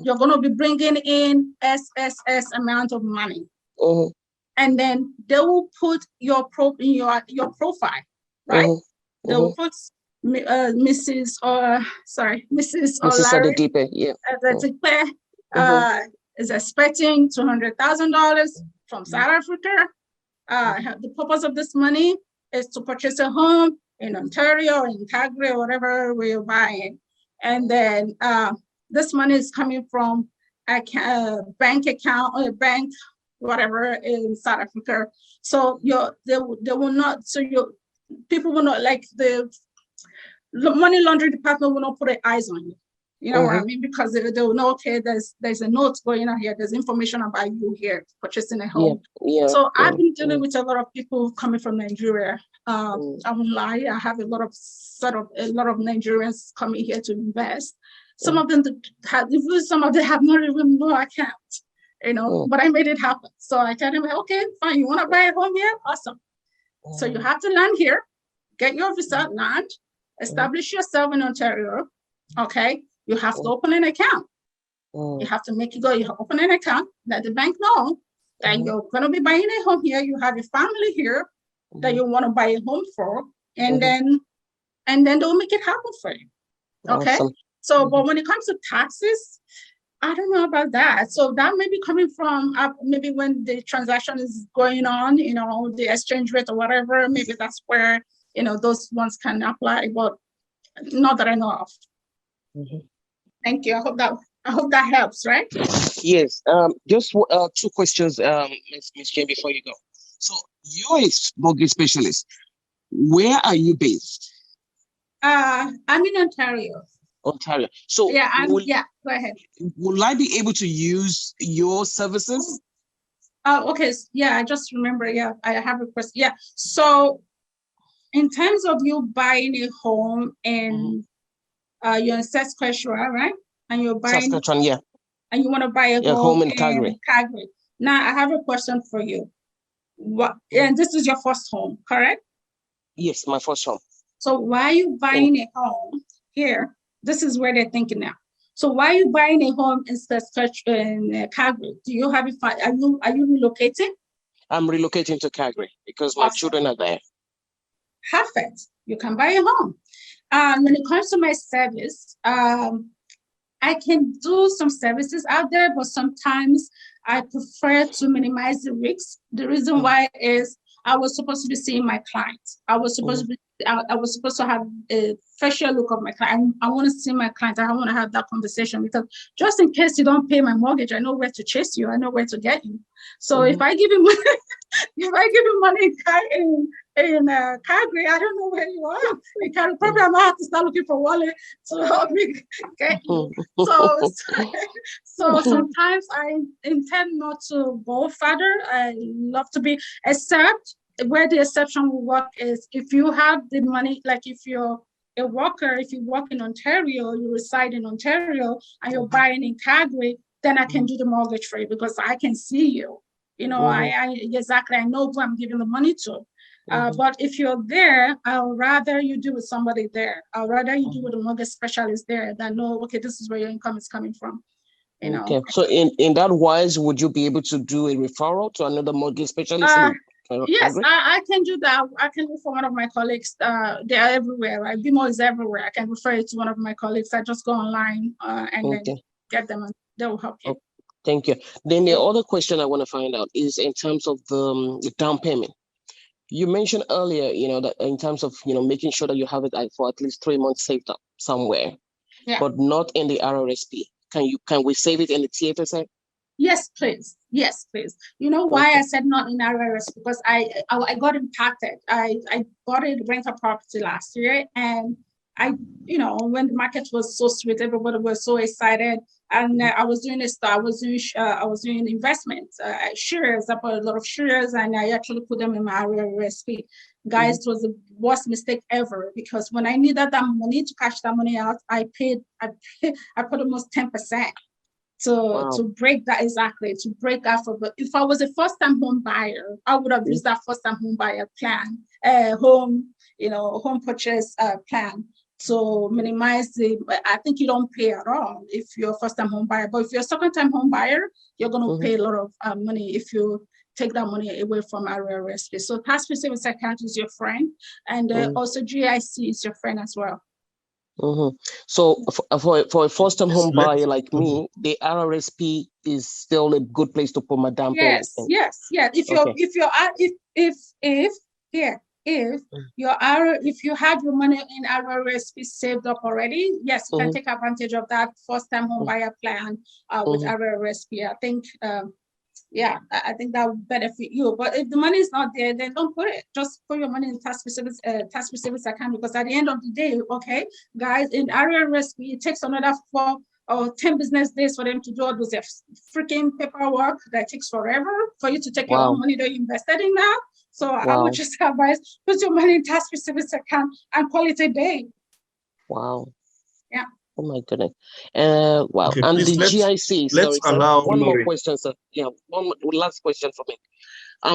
You're going to be bringing in SSS amount of money. And then they will put your profile, right? They will put Mrs. Oladipe, is expecting $200,000 from South Africa. The purpose of this money is to purchase a home in Ontario, in Calgary, whatever we're buying. And then this money is coming from a bank account or a bank, whatever, in South Africa. So they will not, so people will not, like the money laundering department will not put their eyes on you. You know what I mean? Because they will know, okay, there's a note going on here. There's information about you here purchasing a home. So I've been dealing with a lot of people coming from Nigeria. I won't lie. I have a lot of Nigerians coming here to invest. Some of them have not even no account, but I made it happen. So I tell them, okay, fine. You want to buy a home here? Awesome. So you have to land here, get your visa, land, establish yourself in Ontario. Okay. You have to open an account. You have to you open an account, let the bank know that you're going to be buying a home here. You have a family here that you want to buy a home for, and then they'll make it happen for you. Okay. Awesome. So, but when it comes to taxes, I don't know about that. So that may be coming from maybe when the transaction is going on, the exchange rate or whatever, maybe that's where, those ones can apply, but not that I know of. Thank you. I hope that helps, right? Yes. Just 2 questions, Ms. Jane, before you go. So you're a mortgage specialist. Where are you based? I'm in Ontario. Ontario. So go ahead. Will I be able to use your services? Oh, okay. Yeah, I just remember. Yeah, I have a question. Yeah. So in terms of you buying a home and you're in Saskatchewan, right? And you're buying Saskatchewan, and you want to buy a home in Calgary. Now I have a question for you. And this is your first home, correct? Yes, my first home. So why are you buying a home here? This is where they're thinking now. So why are you buying a home in Saskatchewan, in Calgary? Do you have are you relocating? I'm relocating to Calgary because my children are there. Perfect. You can buy a home. When it comes to my service, I can do some services out there, but sometimes I prefer to minimize the risks. The reason why is I was supposed to be seeing my client. I was supposed to have a facial look of my client. I want to see my client. I want to have that conversation because just in case you don't pay my mortgage, I know where to chase you. I know where to get you. So if I give you money, in Calgary, I don't know where you are. In Calgary, probably I might have to start looking for wallet to help me get you. So sometimes I intend not to go further. I love to be, except where the exception will work is if you have the money, like if you're a worker, if you work in Ontario, you reside in Ontario, and you're buying in Calgary, then I can do the mortgage for you because I can see you. You know, I exactly, I know who I'm giving the money to. But if you're there, I'll rather you do with somebody there. I'll rather you do with a mortgage specialist there that know, okay, this is where your income is coming from. You know? Okay, so in that wise, would you be able to do a referral to another mortgage specialist? Yes, I can do that. I can refer one of my colleagues. They are everywhere. Right? BMO is everywhere. I can refer it to one of my colleagues. I just go online and then get them, and they will help you. Thank you. Then the other question I want to find out is in terms of the down payment. You mentioned earlier, you know, that in terms of, you know, making sure that you have it for at least 3 months saved up somewhere, but not in the RRSP. Can we save it in the TFSA? Yes, please. Yes, please. You know why I said not in RRS? Because I got impacted. I bought a rental property last year, and I, you know, when the market was so sweet, everybody was so excited, and I was doing I was doing investments, shares. I bought a lot of shares, and I actually put them in my RRSP. Guys, it was the worst mistake ever, because when I needed that money to cash that money out, I put almost 10%. To break that, exactly, to break that for. But if I was a first-time home buyer, I would have used that first-time home buyer plan, home purchase plan to minimize I think you don't pay at all if you're a first-time home buyer. But if you're a second-time home buyer, you're going to pay a lot of money if you take that money away from RRSP. So tax-free savings account is your friend, and also GIC is your friend as well. So for a first-time home buyer like me, the RRSP is still a good place to put my down payment. Yes. If you have your money in RRSP saved up already, yes, you can take advantage of that first-time home buyer plan with RRSP. I think. I think that would benefit you. But if the money is not there, then don't put it. Just put your money in tax-free savings account, because at the end of the day, okay, guys, in RRSP, it takes another 4 or 10 business days for them to do all those freaking paperwork that takes forever for you to take your own money that you invested in that. So I would just advise, put your money in tax-free savings account and call it a day. Wow. Yeah. Oh my goodness. Wow. Okay, and the GIC, sorry, one more question, sir. Yeah, one last question for me.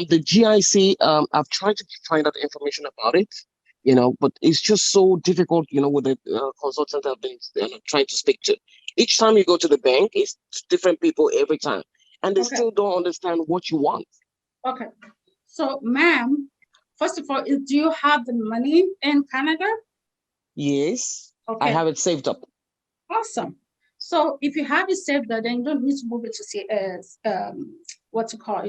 The GIC, I've tried to find out information about it, you know, but it's just so difficult, you know, with the consultant I've been trying to speak to. Each time you go to the bank, it's different people every time, and they still don't understand what you want. Okay. So, ma'am, first of all, do you have the money in Canada? Yes. Okay. I have it saved up. Awesome. So if you have it saved up, then you don't need to move it to you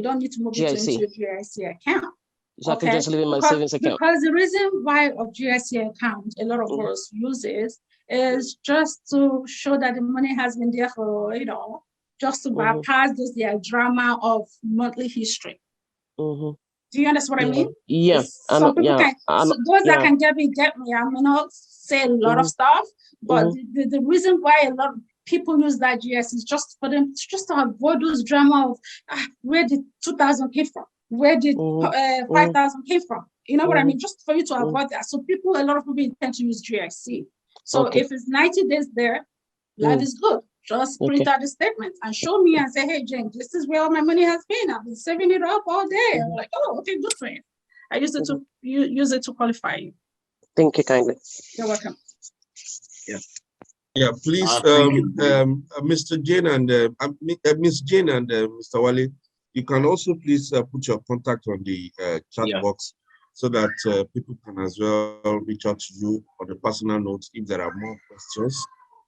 don't need to move it into your GIC account. So I can just leave it in my savings account. Because the reason why of GIC account, a lot of us use it, is just to show that the money has been there for, you know, just to bypass the drama of monthly history. Do you understand what I mean? Yes. Some people can, those that can get me, I may not say a lot of stuff, but the reason why a lot of people use that GS is just for them, just to avoid those drama of where did 2,000 came from? Where did 5,000 came from? You know what I mean? Just for you to avoid that. So a lot of people intend to use GIC. So if it's 90 days there, life is good. Just print out the statement and show me and say, hey, James, this is where all my money has been. I've been saving it up all day. I'm like, oh, okay, good for you. I use it to use it to qualify you. Thank you kindly. You're welcome. Yeah, please, Mr. Jane and Miss Jane and Mr. Wale, you can also please put your contact on the chat box so that people can as well reach out to you on a personal note if there are more questions.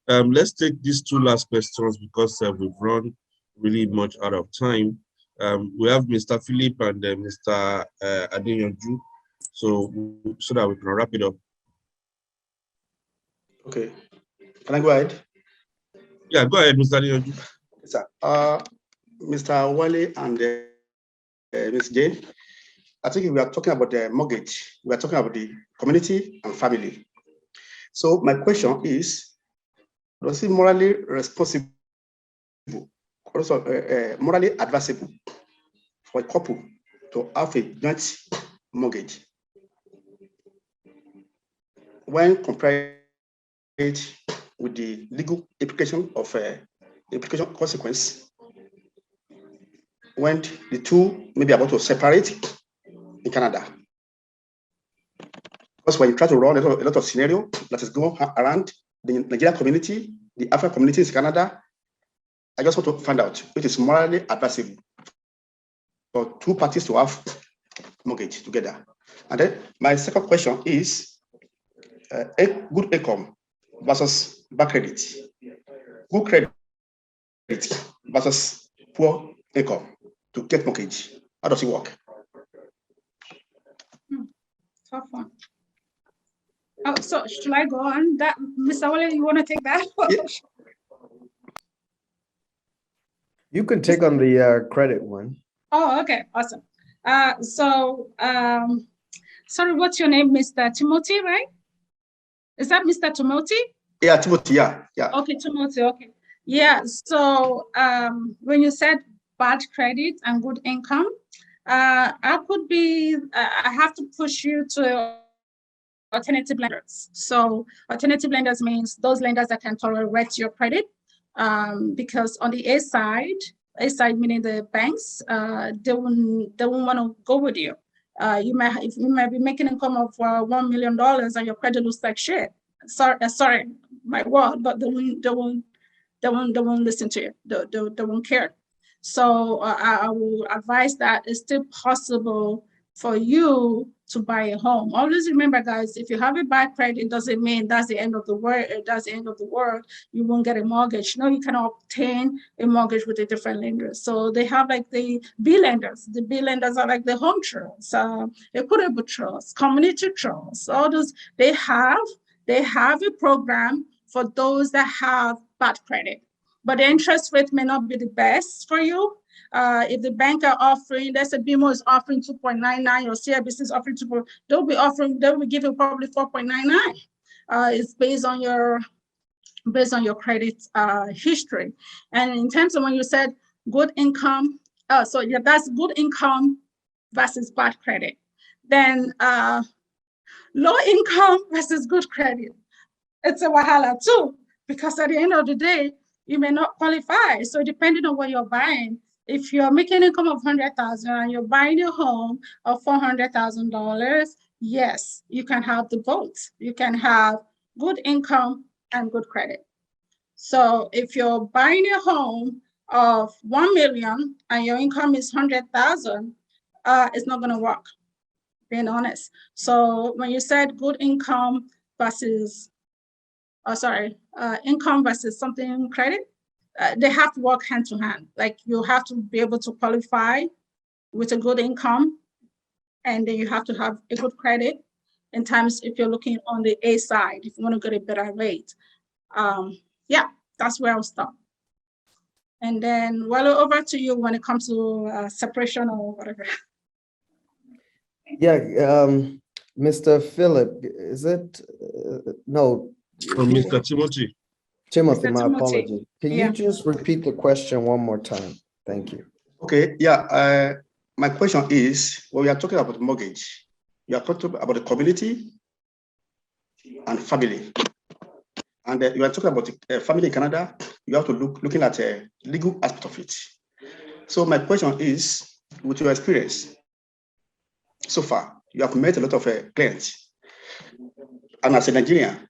Let's take these 2 last questions because we've run really much out of time. We have Mr. Philip and Mr. Adeyanju, so that we can wrap it up. Okay. Can I go ahead? Yeah, go ahead, Mr. Adeyanju. Yes, sir. Mr. Wale and Ms. Jane, I think we are talking about the mortgage. We are talking about the community and family. So my question is, was it morally responsible, also morally advisable for a couple to have a joint mortgage when compared with the legal implication of implication consequence when the two may be about to separate in Canada. Because when you try to run a lot of scenario that is going around the Nigerian community, the African communities in Canada, I just want to find out if it is morally advisable for two parties to have mortgage together. And then my second question is a good income versus bad credit. Good credit versus poor income to get mortgage. How does it work? Tough one. Oh, so should I go on that? Mr. Wale, you want to take that? Yeah. You can take on the credit one. Oh, okay, awesome. Sorry, what's your name, Mr. Timothy, right? Is that Mr. Timothy? Yeah, Timothy, yeah. Okay, Timothy, okay. Yeah, so when you said bad credit and good income, I have to push you to alternative lenders. So alternative lenders means those lenders that can tolerate your credit, because on the A side meaning the banks, they won't want to go with you. You might be making income of $1 million and your credit looks like shit. Sorry, my word, but they won't listen to you. They won't care. So I will advise that it's still possible for you to buy a home. Always remember, guys, if you have a bad credit, it doesn't mean that's the end of the world. That's the end of the world. You won't get a mortgage. No, you can obtain a mortgage with a different lender. So they have like the B lenders. The B lenders are like the home trust, equitable trust, community trust. All those they have a program for those that have bad credit, but the interest rate may not be the best for you. If the bank are offering, let's say BMO is offering 2.99 or CIBC is offering 2, they'll be giving probably 4.99. It's based on your credit history. And in terms of when you said good income, so yeah, that's good income versus bad credit. Then low income versus good credit. It's a wahala too, because at the end of the day, you may not qualify. So depending on what you're buying, if you're making income of $100,000 and you're buying a home of $400,000, yes, you can have the both. You can have good income and good credit. So if you're buying a home of $1 million and your income is $100,000, it's not going to work, being honest. So when you said good income versus income versus something credit, they have to work hand to hand. Like you have to be able to qualify with a good income, and then you have to have a good credit in times if you're looking on the A side, if you want to get a better rate. Yeah, that's where I'll stop. And then over to you when it comes to separation or whatever. Yeah, Mr. Philip, is it, no. Mr. Timothy. Timothy, Mr. my Timothy. apology. Can you just repeat the question one more time? Thank you. Okay, yeah. My question is, when we are talking about mortgage, you are talking about the community and family. And you are talking about family in Canada, you have to looking at a legal aspect of it. So my question is, with your experience so far, you have met a lot of clients. And as a Nigerian,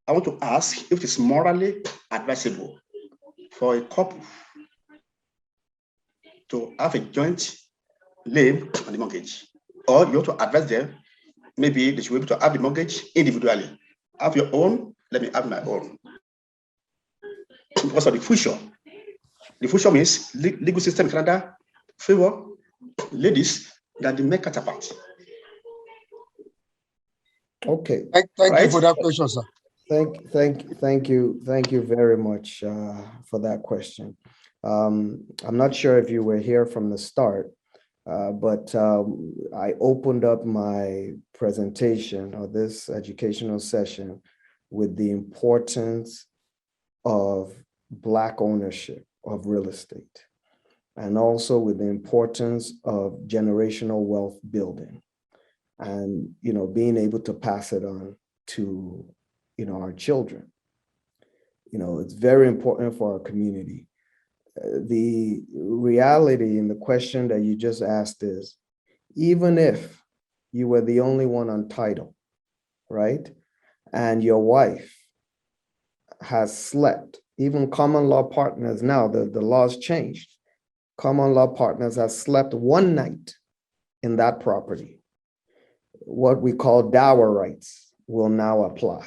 I want to ask if it's morally advisable for a couple to have a joint name on the mortgage, or you have to advise them, maybe they should be able to have the mortgage individually. Have your own, let me have my own. Because of the future. The future means legal system in Canada favor ladies that they make catapult. Okay. Thank you for that question, sir. Thank you very much for that question. I'm not sure if you were here from the start, but I opened up my presentation or this educational session with the importance of Black ownership of real estate, and also with the importance of generational wealth building. and, you know, being able to pass it on to, you know, our children. You know, it's very important for our community. The reality in the question that you just asked is, even if you were the only one on title, right? And your wife has slept, even common law partners now, the laws changed. Common law partners have slept one night in that property. What we call dower rights will now apply.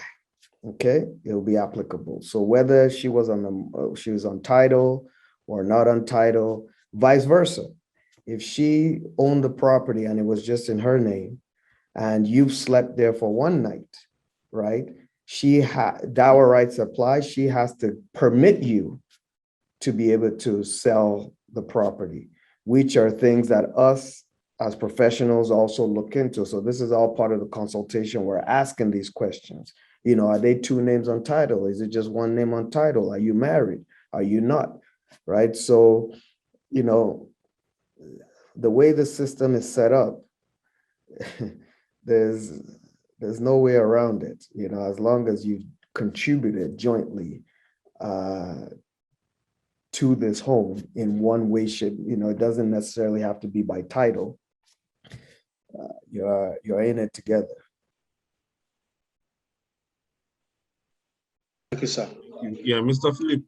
Okay, it will be applicable. So whether she was on title or not on title, vice versa. If she owned the property and it was just in her name, and you've slept there for one night, right? Dower rights apply. She has to permit you to be able to sell the property, which are things that us as professionals also look into. So this is all part of the consultation. We're asking these questions. You know, are they two names on title? Is it just one name on title? Are you married? Are you not? Right? So, you know, the way the system is set up, there's no way around it. You know, as long as you contributed jointly to this home in one way, shape, you know, it doesn't necessarily have to be by title. You're in it together. Thank you, sir. Yeah, Mr. Philip.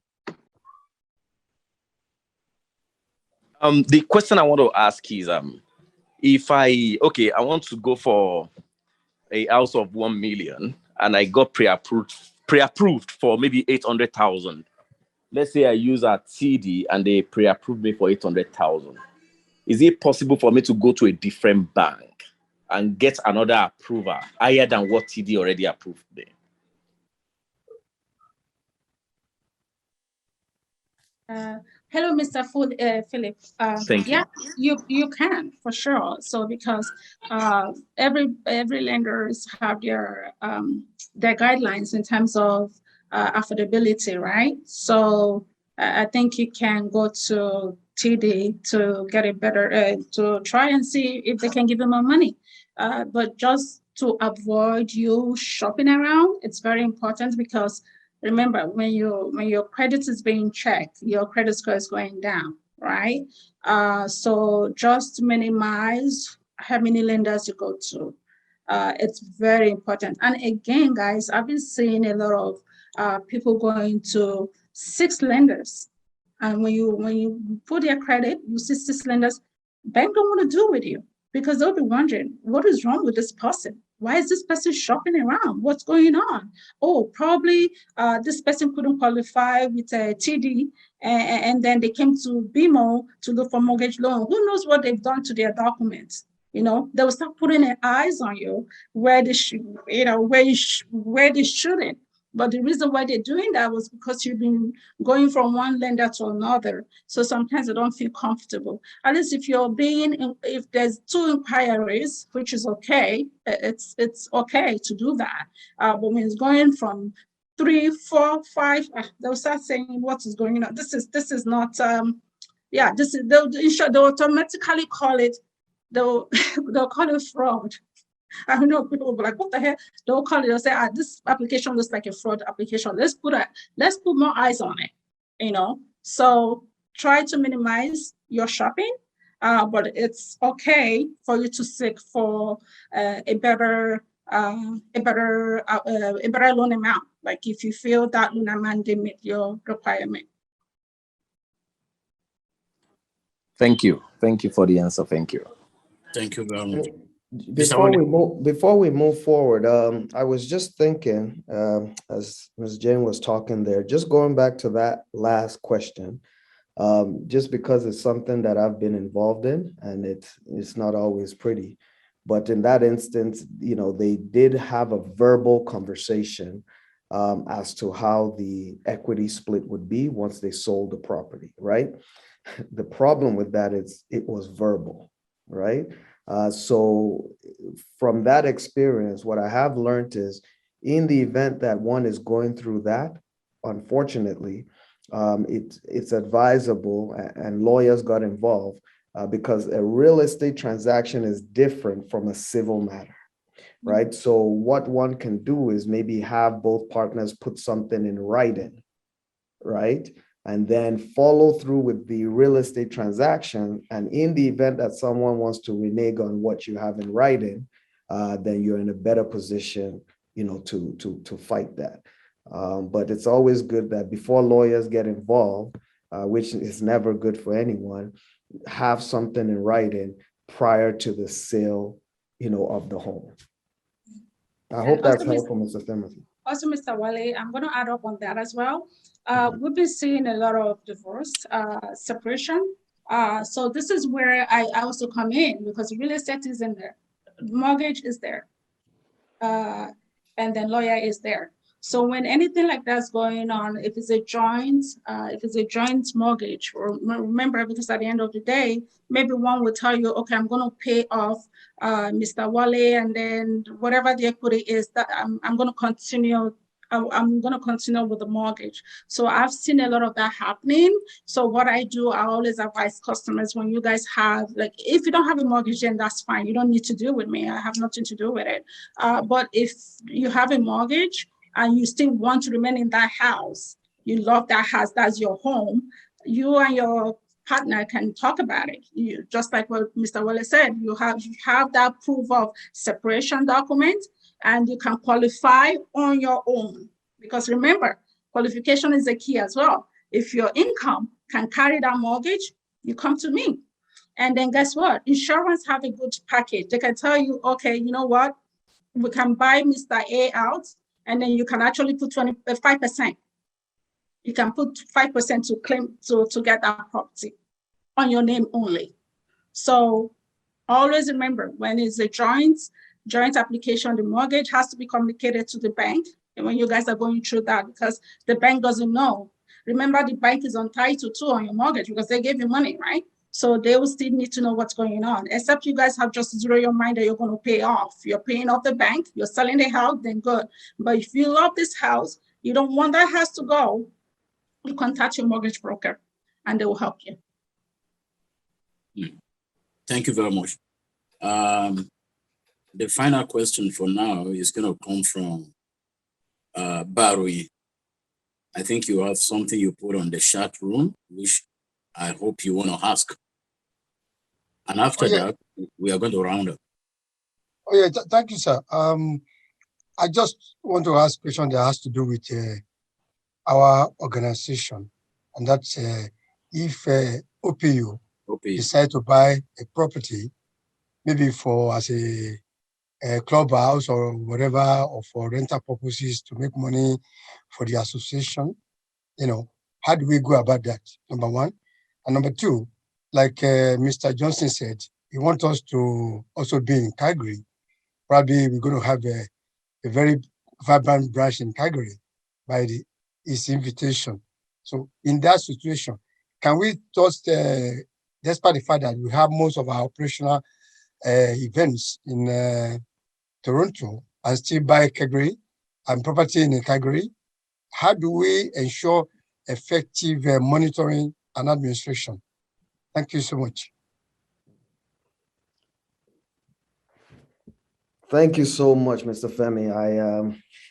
The question I want to ask is, if I want to go for a house of 1 million and I got pre-approved for maybe 800,000. Let's say I use a TD and they pre-approved me for 800,000. Is it possible for me to go to a different bank and get another approval higher than what TD already approved me? Hello, Mr. Philip. Thank you. Yeah, you can for sure. So because every lenders have their guidelines in terms of affordability, right? So I think you can go to TD to get a better to try and see if they can give you more money. But just to avoid you shopping around, it's very important because remember, when your credit is being checked, your credit score is going down, right? So just to minimize how many lenders you go to. It's very important. And again, guys, I've been seeing a lot of people going to 6 lenders. And when you put your credit, you see 6 lenders, bank don't want to deal with you because they'll be wondering, what is wrong with this person? Why is this person shopping around? What's going on? Oh, probably this person couldn't qualify with a TD, and then they came to BMO to look for mortgage loan. Who knows what they've done to their documents? You know, they will start putting their eyes on you where they should, where they shouldn't. But the reason why they're doing that was because you've been going from one lender to another. So sometimes they don't feel comfortable. At least if there's 2 inquiries, which is okay, it's okay to do that. But when it's going from 3, 4, 5, they'll start saying, what is going on? This is not, they'll automatically call it, they'll call it fraud. I know people will be like, what the hell? They'll call it, they'll say, this application looks like a fraud application. Let's put more eyes on it, So try to minimize your shopping, but it's okay for you to seek for a better loan amount. Like if you feel that loan amount didn't meet your requirement. Thank you. Thank you for the answer. Thank you. Thank you very much. Before we move forward, I was just thinking, as Ms. Jane was talking there, just going back to that last question, just because it's something that I've been involved in, and it's not always pretty, but in that instance, they did have a verbal conversation as to how the equity split would be once they sold the property, right? The problem with that is it was verbal, right? So from that experience, what I have learned is in the event that one is going through that, unfortunately, it's advisable, and lawyers got involved, because a real estate transaction is different from a civil matter, right? So what one can do is maybe have both partners put something in writing, right? And then follow through with the real estate transaction. And in the event that someone wants to renege on what you have in writing, then you're in a better position, to fight that. But it's always good that before lawyers get involved, which is never good for anyone, have something in writing prior to the sale, of the home. I hope that's helpful, Mr. Timothy. Also, Mr. Wale, I'm going to add up on that as well. We've been seeing a lot of divorce, separation. So this is where I also come in, because real estate is in there, mortgage is there, and then lawyer is there. So when anything like that's going on, if it's a joint mortgage, or remember, because at the end of the day, maybe one will tell you, okay, I'm going to pay off Mr. Wale, and then whatever the equity is, that I'm going to continue. I'm going to continue with the mortgage. So I've seen a lot of that happening. So what I do, I always advise customers, when you guys have, like, if you don't have a mortgage, then that's fine. You don't need to deal with me. I have nothing to do with it. But if you have a mortgage and you still want to remain in that house, you love that house, that's your home, you and your partner can talk about it. You, just like what Mr. Wale said, you have that proof of separation document, and you can qualify on your own. Because remember, qualification is the key as well. If your income can carry that mortgage, you come to me. And then guess what? Insurance have a good package. They can tell you, okay, you know what? We can buy Mr. A out, and then you can actually put 5%. You can put 5% to claim to get that property on your name only. So always remember, when it's a joint application, the mortgage has to be communicated to the bank. And when you guys are going through that, because the bank doesn't know. Remember, the bank is entitled to on your mortgage because they gave you money, right? So they will still need to know what's going on, except you guys have just zero your mind that you're going to pay off. You're paying off the bank, you're selling the house, then good. But if you love this house, you don't want that house to go, you contact your mortgage broker and they will help you. Thank you very much. The final question for now is going to come from Barry. I think you have something you put on the chat room, which I hope you want to ask. And after that, we are going to round up. Oh, yeah, thank you, sir. I just want to ask a question that has to do with our organization. And that's if OPU decide to buy a property, maybe for as a clubhouse or whatever, or for rental purposes to make money for the association, how do we go about that? Number one. And number two, like Mr. Johnson said, he wants us to also be in Calgary. Probably we're going to have a very vibrant branch in Calgary by his invitation. So in that situation, can we just, despite the fact that we have most of our operational events in Toronto, and still buy Calgary and property in Calgary, how do we ensure effective monitoring and administration? Thank you so much. Thank you so much, Mr. Femi.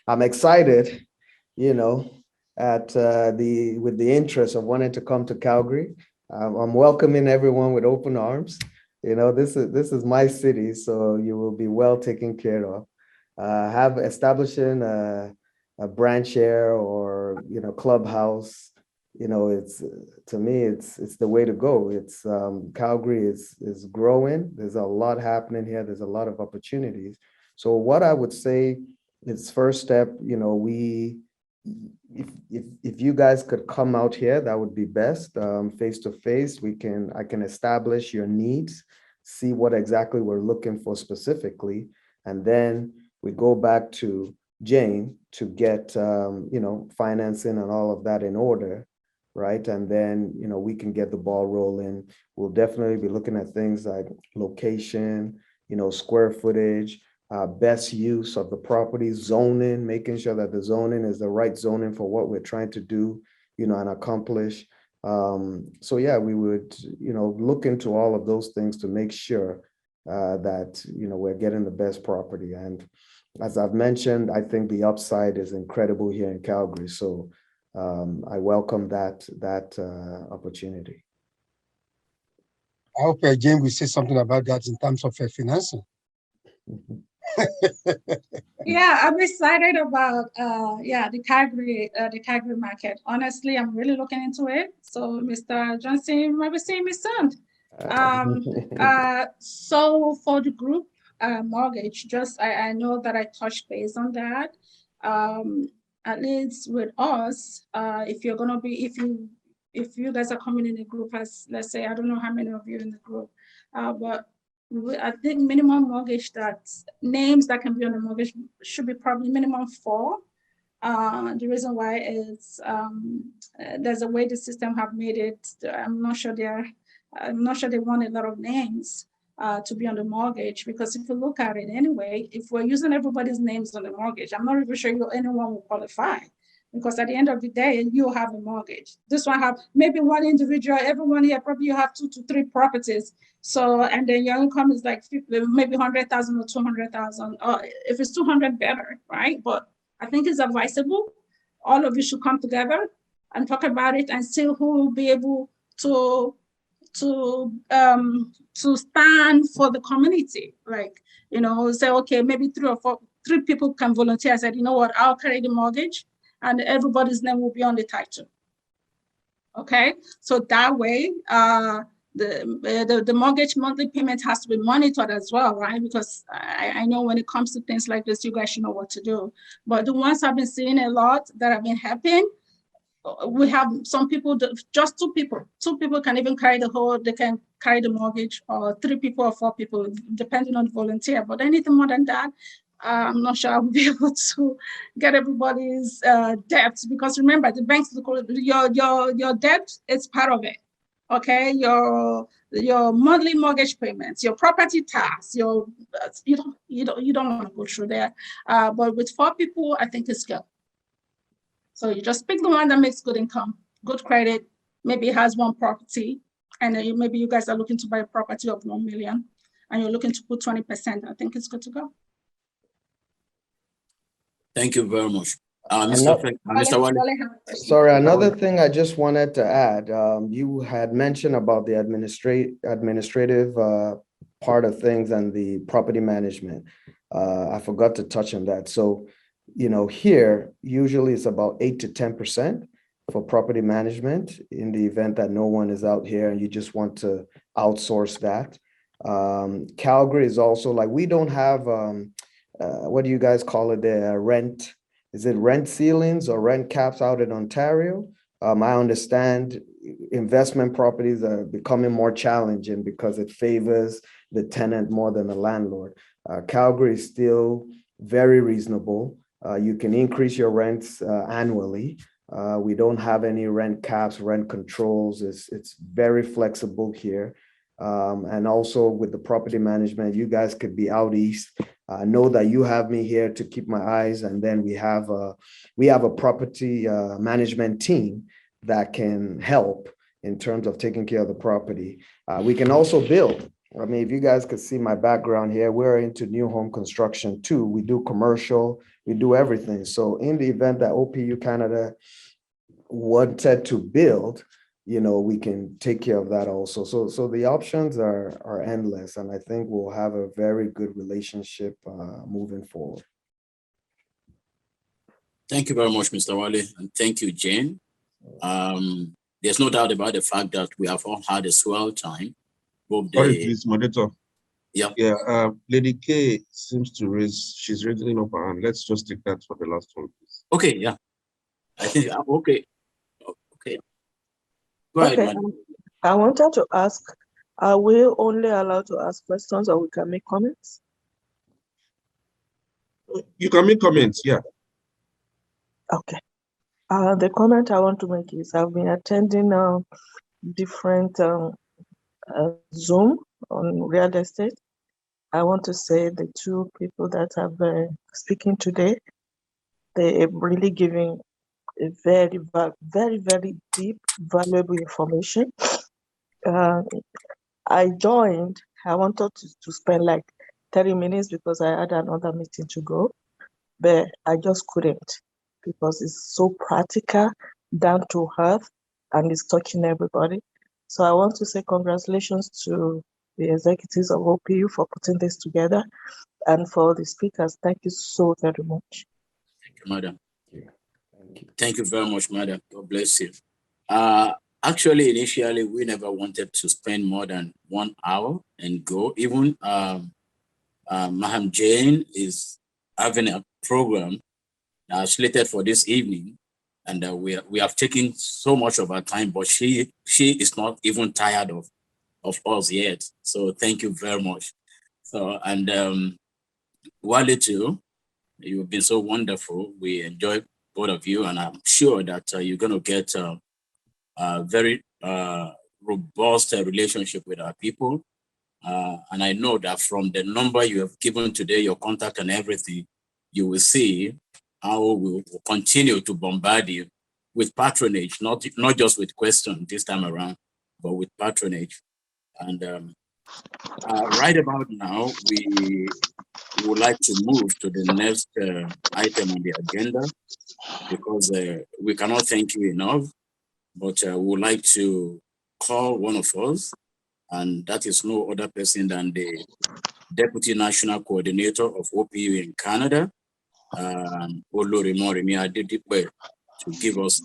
I'm excited, with the interest of wanting to come to Calgary. I'm welcoming everyone with open arms. This is my city, so you will be well taken care of. Establishing a branch here or clubhouse, it's, to me, it's the way to go. It's Calgary is growing. There's a lot happening here. There's a lot of opportunities. So what I would say is, first step, if you guys could come out here, that would be best. Face to face, I can establish your needs, see what exactly we're looking for specifically, and then we go back to Jane to get financing and all of that in order, right? And then we can get the ball rolling. We'll definitely be looking at things like location, square footage, best use of the property, zoning, making sure that the zoning is the right zoning for what we're trying to do, and accomplish. So yeah, we would, look into all of those things to make sure that, we're getting the best property. And as I've mentioned, I think the upside is incredible here in Calgary. So I welcome that opportunity. I hope Jane will say something about that in terms of financing. Yeah, I'm excited about the Calgary market. Honestly, I'm really looking into it. So Mr. Johnson might be seeing me soon. So for the group mortgage, I know that I touched base on that. At least with us, if you guys are coming in a group as, let's say, I don't know how many of you in the group, but I think minimum mortgage names that can be on the mortgage should be probably minimum 4. The reason why is there's a way the system have made it. I'm not sure they want a lot of names to be on the mortgage, because if you look at it anyway, if we're using everybody's names on the mortgage, I'm not even sure anyone will qualify. Because at the end of the day, you have a mortgage. This one have maybe one individual, everyone here probably you have 2 to 3 properties. So, and then your income is like maybe 100,000 or 200,000. If it's 200, better, right? But I think it's advisable. All of you should come together and talk about it and see who will be able to stand for the community. Like, say, okay, maybe 3 people can volunteer. I said, you know what, I'll carry the mortgage, and everybody's name will be on the title. Okay, so that way, the mortgage monthly payment has to be monitored as well, right? Because I know when it comes to things like this, you guys should know what to do. But the ones I've been seeing a lot that have been happening, we have some people, just 2 people. 2 people can even carry they can carry the mortgage, or 3 people or 4 people, depending on the volunteer. But anything more than that, I'm not sure I will be able to get everybody's debts, because remember, the banks, your debt is part of it. Okay, your monthly mortgage payments, your property tax, you don't want to go through there. But with 4 people, I think it's good. So you just pick the one that makes good income, good credit, maybe has 1 property, and then maybe you guys are looking to buy a property of 1 million, and you're looking to put 20%. I think it's good to go. Thank you very much. Mr. Wale. Sorry, another thing I just wanted to add, you had mentioned about the administrative part of things and the property management. I forgot to touch on that. So, here, usually it's about 8 to 10% for property management in the event that no one is out here and you just want to outsource that. Calgary is also like, we don't have, what do you guys call it there? Rent. Is it rent ceilings or rent caps out in Ontario? I understand investment properties are becoming more challenging because it favors the tenant more than the landlord. Calgary is still very reasonable. You can increase your rents annually. We don't have any rent caps, rent controls. It's very flexible here. And also with the property management, you guys could be out east. Know that you have me here to keep my eyes, and then we have a property management team that can help in terms of taking care of the property. We can also build. I mean, if you guys could see my background here, we're into new home construction too. We do commercial, we do everything. So in the event that OPU Canada wanted to build, we can take care of that also. So the options are endless, and I think we'll have a very good relationship moving forward. Thank you very much, Mr. Wale, and thank you, Jane. There's no doubt about the fact that we have all had a swell time. Sorry, please, moderator. Yeah. Lady K seems to she's raising up her hand. Let's just take that for the last one, please. Okay, yeah. I think, okay. Okay. Go ahead, madam. I wanted to ask, are we only allowed to ask questions, or we can make comments? You can make comments, yeah. Okay. The comment I want to make is I've been attending different Zoom on real estate. I want to say the 2 people that have been speaking today, they are really giving a very, very, very deep, valuable information. I joined. I wanted to spend like 30 minutes because I had another meeting to go, but I just couldn't because it's so practical, down to earth, and it's touching everybody. So I want to say congratulations to the executives of OPU for putting this together, and for the speakers. Thank you so very much. Thank you, madam. Thank you very much, madam. God bless you. Actually, initially, we never wanted to spend more than 1 hour and go. Even Maham Jane is having a program slated for this evening, and we have taken so much of our time, but she is not even tired of us yet. So thank you very much. So, and Wale too, you've been so wonderful. We enjoy both of you, and I'm sure that you're going to get a very robust relationship with our people. And I know that from the number you have given today, your contact and everything, you will see how we will continue to bombard you with patronage, not just with questions this time around, but with patronage. And right about now, we would like to move to the next item on the agenda, because we cannot thank you enough, but we would like to call one of us, and that is no other person than the Deputy National Coordinator of OPU in Canada, Olori Morimi Adedipe, to give us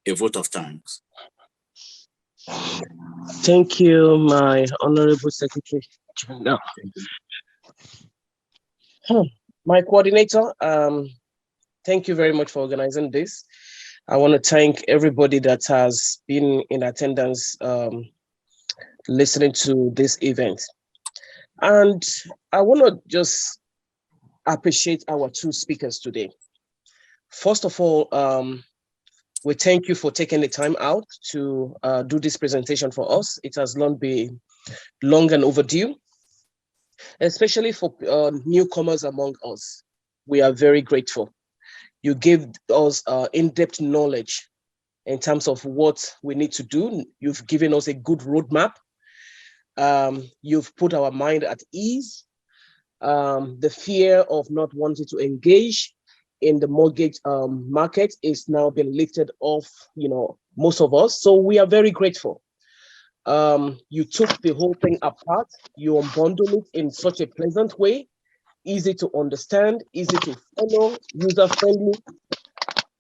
a vote of thanks. Thank you, my Honorable Secretary. No. My coordinator, thank you very much for organizing this. I want to thank everybody that has been in attendance listening to this event. And I want to just appreciate our two speakers today. First of all, we thank you for taking the time out to do this presentation for us. It has been long and overdue, especially for newcomers among us. We are very grateful. You gave us in-depth knowledge in terms of what we need to do. You've given us a good roadmap. You've put our mind at ease. The fear of not wanting to engage in the mortgage market is now been lifted off, most of us. So we are very grateful. You took the whole thing apart. You unbundled it in such a pleasant way, easy to understand, easy to follow, user-friendly.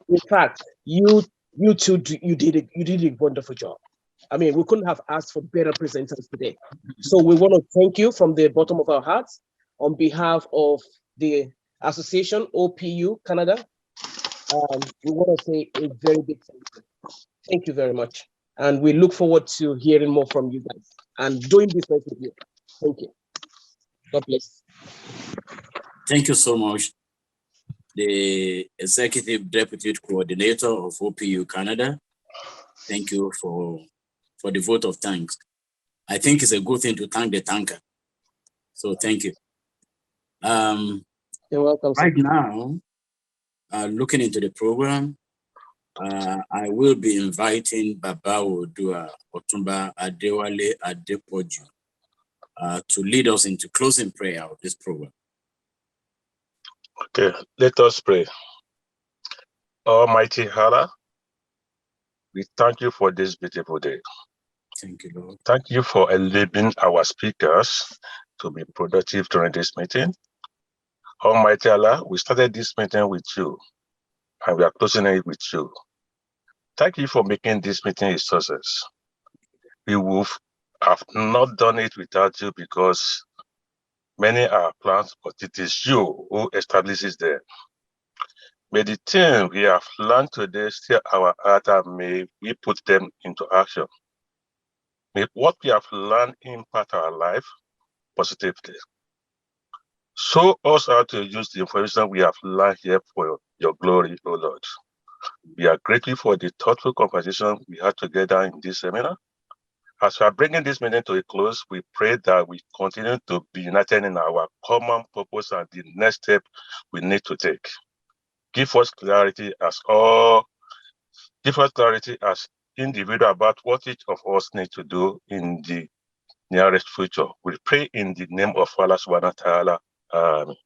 In fact, you did a wonderful job. I mean, we couldn't have asked for better presenters today. So we want to thank you from the bottom of our hearts on behalf of the Association OPU Canada. We want to say a very big thank you. Thank you very much. And we look forward to hearing more from you guys and doing business with you. Thank you. God bless. Thank you so much. The Executive Deputy Coordinator of OPU Canada, thank you for the vote of thanks. I think it's a good thing to thank the tanker. So thank you. You're welcome. Right now, looking into the program, I will be inviting Baba Odua Otumba Adewale Adepoju to lead us into closing prayer of this program. Okay, let us pray. Almighty Allah, we thank you for this beautiful day. Thank you, Lord. Thank you for enabling our speakers to be productive during this meeting. Almighty Allah, we started this meeting with you, and we are closing it with you. Thank you for making this meeting a success. We would have not done it without you, because many are plans, but it is you who establishes them. May the things we have learned today stir our heart, and may we put them into action. May what we have learned impact our life positively. Show us how to use the information we have learned here for your glory, O Lord. We are grateful for the thoughtful conversation we had together in this seminar. As we are bringing this meeting to a close, we pray that we continue to be united in our common purpose and the next step we need to take. Give us clarity as all give us clarity as individual about what each of us need to do in the nearest future. We pray in the name of Allah subhanahu wa ta'ala.